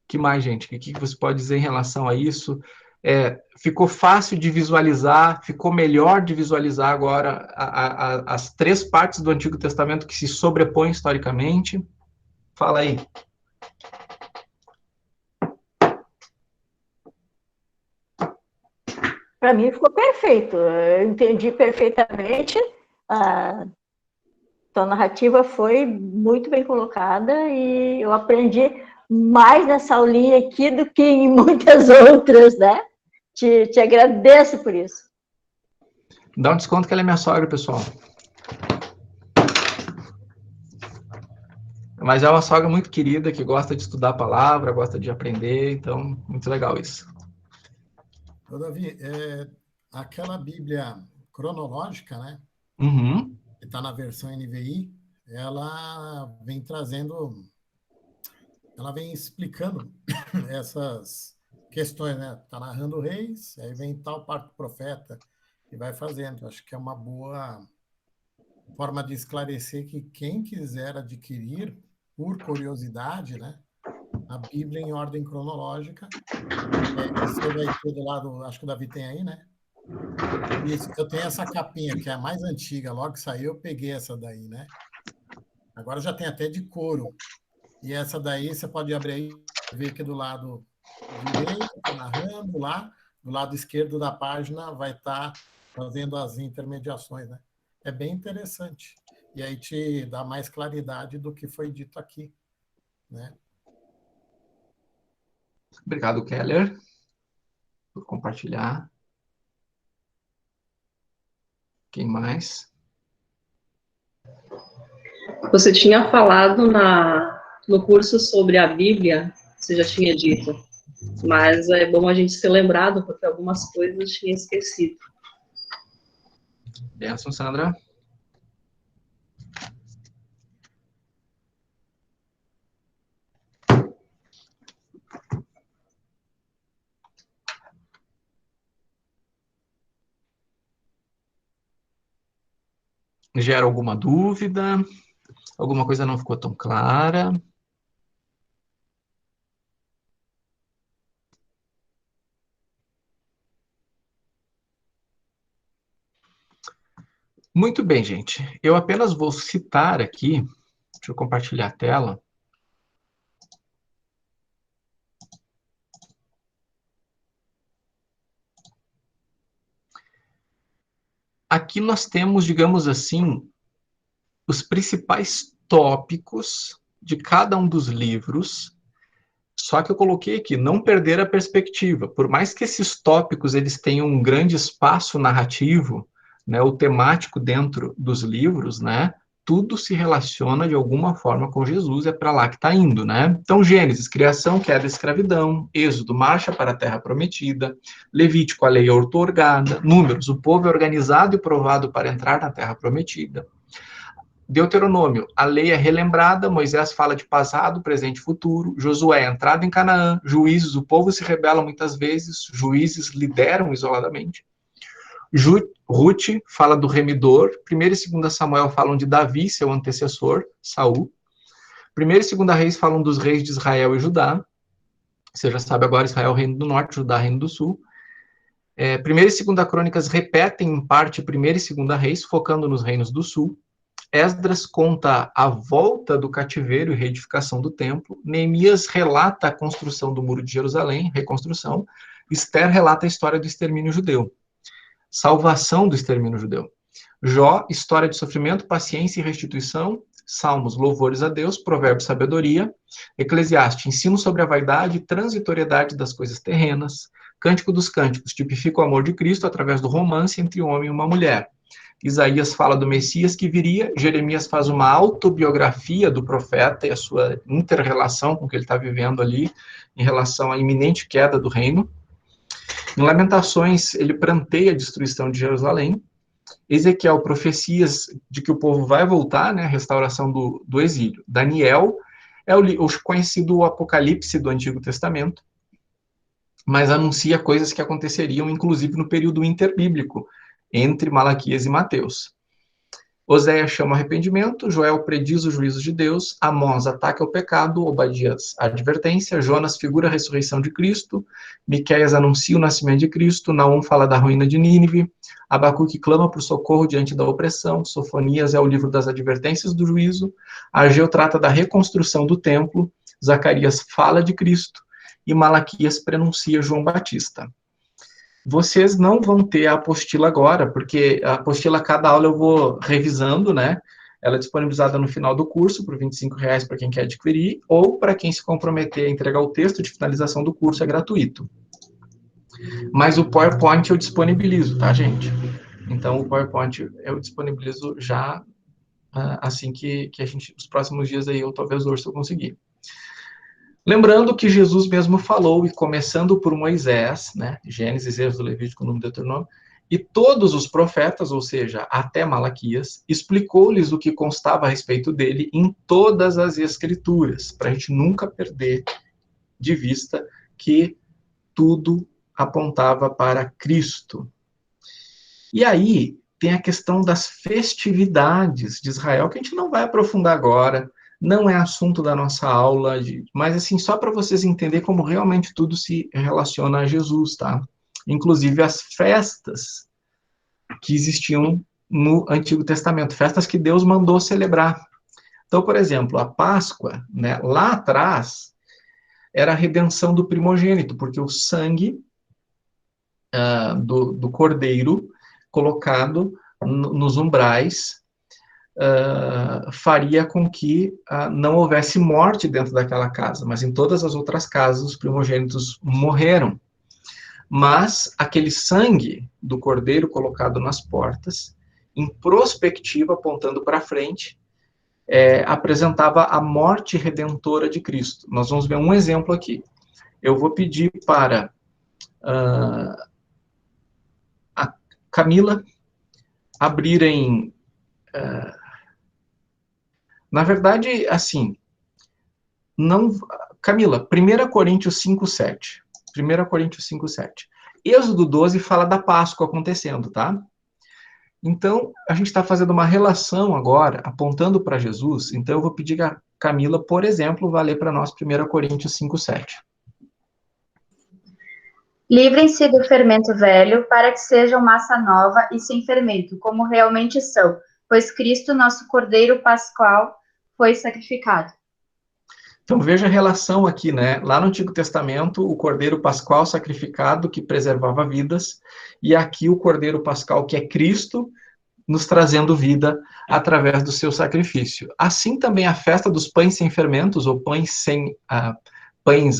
Que mais, gente? O que você pode dizer em relação a isso? Ficou fácil de visualizar, ficou melhor de visualizar agora as três partes do Antigo Testamento que se sobrepõem historicamente? Fala aí. Para mim ficou perfeito, eu entendi perfeitamente, a tua narrativa foi muito bem colocada e eu aprendi mais nessa aulinha aqui do que em muitas outras, né? Te agradeço por isso. Dá um desconto que ela é minha sogra, pessoal. Mas é uma sogra muito querida, que gosta de estudar a palavra, gosta de aprender, então, muito legal isso. Ô, Davi, aquela Bíblia cronológica, né? Uhum. Que está na versão NVI, ela vem explicando essas questões, né? Está narrando reis, aí vem tal parte do profeta e vai fazendo. Acho que é uma boa forma de esclarecer que quem quiser adquirir, por curiosidade, né? A Bíblia em ordem cronológica, você vai ter do lado, acho que o Davi tem aí, né? Isso, eu tenho essa capinha, que é a mais antiga, logo que saiu, eu peguei essa daí, né? Agora já tem até de couro. E essa daí, você pode abrir aí, ver que do lado direito, tá narrando lá, do lado esquerdo da página vai estar fazendo as intermediações, né? É bem interessante. E aí te dá mais claridade do que foi dito aqui, né? Obrigado, Keller, por compartilhar. Quem mais? Você tinha falado no curso sobre a Bíblia, você já tinha dito, mas é bom a gente ser lembrado, porque algumas coisas eu tinha esquecido. Benção, Sandra. Gera alguma dúvida? Alguma coisa não ficou tão clara? Muito bem, gente. Eu apenas vou citar aqui, deixa eu compartilhar a tela. Aqui nós temos, digamos assim, os principais tópicos de cada um dos livros, só que eu coloquei aqui, não perder a perspectiva. Por mais que esses tópicos eles tenham um grande espaço narrativo, né, o temático dentro dos livros, né, tudo se relaciona de alguma forma com Jesus, é para lá que está indo, né? Então, Gênesis, criação, queda, escravidão, Êxodo, marcha para a terra prometida, Levítico, a lei outorgada, Números, o povo é organizado e provado para entrar na terra prometida, Deuteronômio, a lei é relembrada, Moisés fala de passado, presente e futuro, Josué, entrada em Canaã, Juízes, o povo se rebela muitas vezes, Juízes lideram isoladamente, Ruth fala do remidor, 1º e 2 Samuel falam de Davi, seu antecessor, Saul, 1º e 2 Reis falam dos reis de Israel e Judá, você já sabe agora, Israel, reino do norte, Judá, reino do sul, 1º e 2 Crônicas repetem em parte 1º e 2 Reis, focando nos reinos do sul, Esdras conta a volta do cativeiro e reedificação do templo, Neemias relata a construção do muro de Jerusalém, reconstrução, Esther relata a história do extermínio judeu, salvação do extermínio judeu, Jó, história de sofrimento, paciência e restituição, Salmos, louvores a Deus, Provérbios, sabedoria, Eclesiastes, ensino sobre a vaidade e transitoriedade das coisas terrenas, Cântico dos Cânticos, tipifica o amor de Cristo através do romance entre um homem e uma mulher, Isaías fala do Messias que viria, Jeremias faz uma autobiografia do profeta e a sua inter-relação com o que ele está vivendo ali, em relação à iminente queda do reino. Em Lamentações, ele pranteia a destruição de Jerusalém. Ezequiel, profecias de que o povo vai voltar, né, a restauração do exílio. Daniel é o conhecido Apocalipse do Antigo Testamento, mas anuncia coisas que aconteceriam, inclusive, no período interbíblico, entre Malaquias e Mateus. Oséias chama arrependimento, Joel prediz os juízos de Deus, Amós ataca o pecado, Obadias a advertência, Jonas figura a ressurreição de Cristo, Miqueias anuncia o nascimento de Cristo, Naum fala da ruína de Nínive, Abacuque clama por socorro diante da opressão, Sofonias é o livro das advertências do juízo, Ageu trata da reconstrução do templo, Zacarias fala de Cristo e Malaquias prenuncia João Batista. Vocês não vão ter a apostila agora, porque a apostila, cada aula eu vou revisando, né? Ela é disponibilizada no final do curso, por R$25 para quem quer adquirir, ou para quem se comprometer a entregar o texto de finalização do curso, é gratuito. Mas o PowerPoint eu disponibilizo, tá, gente? Então, o PowerPoint eu disponibilizo já, assim que a gente, os próximos dias aí, eu talvez hoje, se eu conseguir. Lembrando que Jesus mesmo falou, e começando por Moisés, né, Gênesis, Êxodo, Levítico, Número, Deuteronômio, e todos os profetas, ou seja, até Malaquias, explicou-lhes o que constava a respeito dele em todas as escrituras, para a gente nunca perder de vista que tudo apontava para Cristo. E aí tem a questão das festividades de Israel, que a gente não vai aprofundar agora, não é assunto da nossa aula, mas assim, só para vocês entenderem como realmente tudo se relaciona a Jesus, tá? Inclusive as festas que existiam no Antigo Testamento, festas que Deus mandou celebrar. Então, por exemplo, a Páscoa, né, lá atrás, era a redenção do primogênito, porque o sangue do cordeiro colocado nos umbrais faria com que não houvesse morte dentro daquela casa, mas em todas as outras casas os primogênitos morreram. Mas aquele sangue do cordeiro colocado nas portas, em prospectiva, apontando para frente, apresentava a morte redentora de Cristo. Nós vamos ver um exemplo aqui. Eu vou pedir para a Camila abrirem... na verdade, assim... Não, Camila, 1 Coríntios 5:7. 1 Coríntios 5:7. Êxodo 12 fala da Páscoa acontecendo, tá? Então, a gente está fazendo uma relação agora, apontando para Jesus. Então, eu vou pedir a Camila, por exemplo, vá ler para nós 1 Coríntios 5:7. Livrem-se do fermento velho, para que sejam massa nova e sem fermento, como realmente são, pois Cristo, nosso Cordeiro Pascual, foi sacrificado. Então, veja a relação aqui, né? Lá no Antigo Testamento, o Cordeiro Pascual sacrificado, que preservava vidas, e aqui o Cordeiro Pascual, que é Cristo, nos trazendo vida através do seu sacrifício. Assim também a festa dos pães sem fermentos, ou pães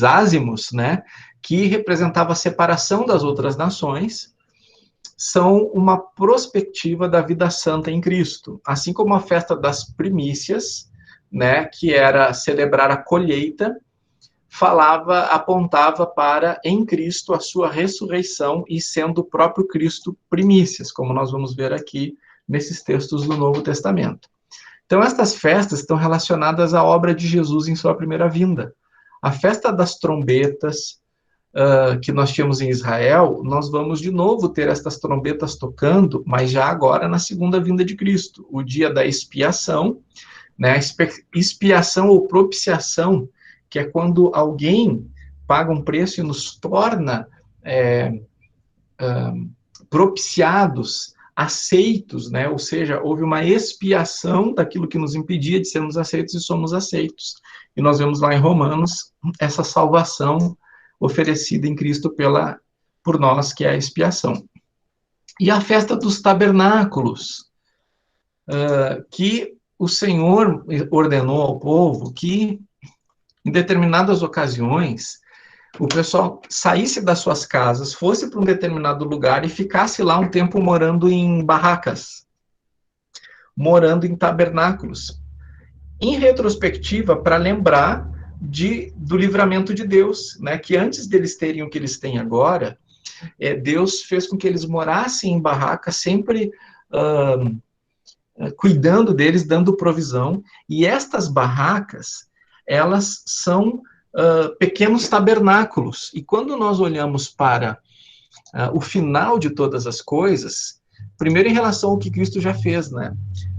ázimos, né? Que representava a separação das outras nações, são uma prospectiva da vida santa em Cristo. Assim como a festa das primícias, né, que era celebrar a colheita, apontava para, em Cristo, a sua ressurreição e sendo o próprio Cristo primícias, como nós vamos ver aqui nesses textos do Novo Testamento. Então, estas festas estão relacionadas à obra de Jesus em sua primeira vinda. A festa das trombetas, que nós tínhamos em Israel, nós vamos de novo ter estas trombetas tocando, mas já agora na segunda vinda de Cristo, o dia da expiação, né, expiação ou propiciação, que é quando alguém paga um preço e nos torna propiciados, aceitos, né, ou seja, houve uma expiação daquilo que nos impedia de sermos aceitos e somos aceitos. E nós vemos lá em Romanos essa salvação oferecida em Cristo por nós, que é a expiação. E a festa dos tabernáculos, que o Senhor ordenou ao povo que, em determinadas ocasiões, o pessoal saísse das suas casas, fosse para um determinado lugar e ficasse lá um tempo morando em barracas, morando em tabernáculos. Em retrospectiva, para lembrar do livramento de Deus, né, que antes deles terem o que eles têm agora, Deus fez com que eles morassem em barracas, sempre cuidando deles, dando provisão, e estas barracas, elas são pequenos tabernáculos, e quando nós olhamos para o final de todas as coisas, primeiro em relação ao que Cristo já fez, né?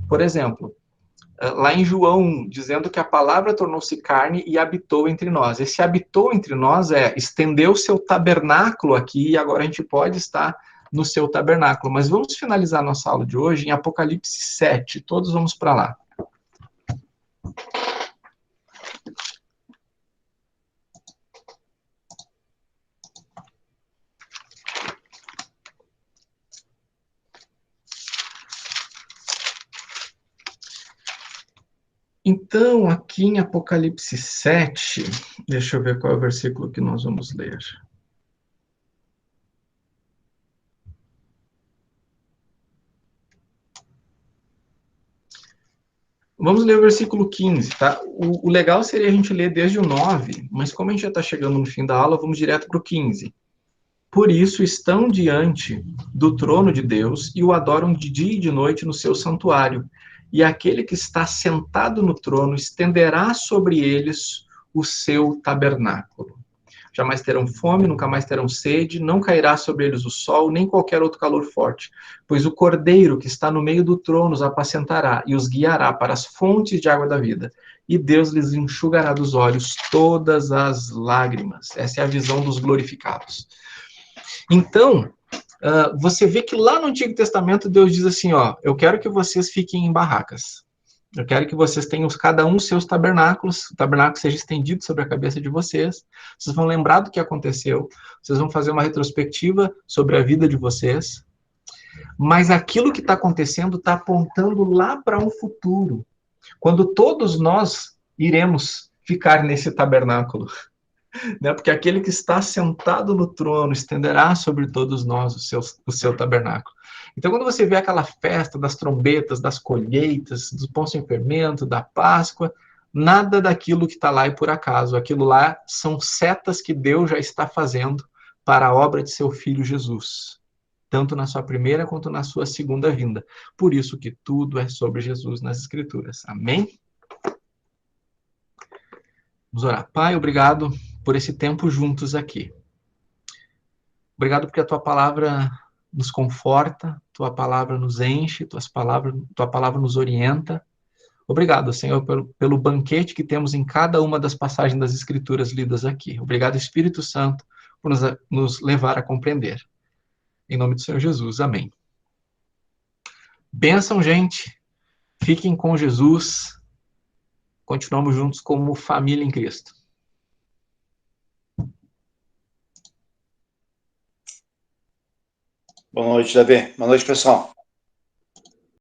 Por exemplo, lá em João 1, dizendo que a palavra tornou-se carne e habitou entre nós. Esse habitou entre nós estendeu o seu tabernáculo aqui, e agora a gente pode estar no seu tabernáculo. Mas vamos finalizar nossa aula de hoje em Apocalipse 7. Todos vamos para lá. Então, aqui em Apocalipse 7, deixa eu ver qual é o versículo que nós vamos ler. Vamos ler o versículo 15, tá? O legal seria a gente ler desde o 9, mas como a gente já está chegando no fim da aula, vamos direto para o 15. Por isso estão diante do trono de Deus e o adoram de dia e de noite no seu santuário. E aquele que está sentado no trono estenderá sobre eles o seu tabernáculo. Jamais terão fome, nunca mais terão sede, não cairá sobre eles o sol, nem qualquer outro calor forte, pois o Cordeiro que está no meio do trono os apacentará e os guiará para as fontes de água da vida, e Deus lhes enxugará dos olhos todas as lágrimas. Essa é a visão dos glorificados. Então, você vê que lá no Antigo Testamento Deus diz assim, eu quero que vocês fiquem em barracas. Eu quero que vocês tenham cada um seus tabernáculos, o tabernáculo seja estendido sobre a cabeça de vocês. Vocês vão lembrar do que aconteceu, vocês vão fazer uma retrospectiva sobre a vida de vocês. Mas aquilo que está acontecendo está apontando lá para um futuro, quando todos nós iremos ficar nesse tabernáculo. né? Porque aquele que está sentado no trono estenderá sobre todos nós o seu tabernáculo. Então, quando você vê aquela festa das trombetas, das colheitas, do pão sem fermento, da Páscoa, nada daquilo que está lá é por acaso. Aquilo lá são setas que Deus já está fazendo para a obra de seu Filho Jesus, tanto na sua primeira quanto na sua segunda vinda. Por isso que tudo é sobre Jesus nas Escrituras. Amém? Vamos orar. Pai, obrigado por esse tempo juntos aqui. Obrigado porque a tua palavra nos conforta, tua palavra nos enche, tua palavra nos orienta. Obrigado, Senhor, pelo banquete que temos em cada uma das passagens das Escrituras lidas aqui. Obrigado, Espírito Santo, por nos levar a compreender. Em nome do Senhor Jesus, amém. Bênção, gente. Fiquem com Jesus. Continuamos juntos como família em Cristo. Boa noite, Davi. Boa noite, pessoal.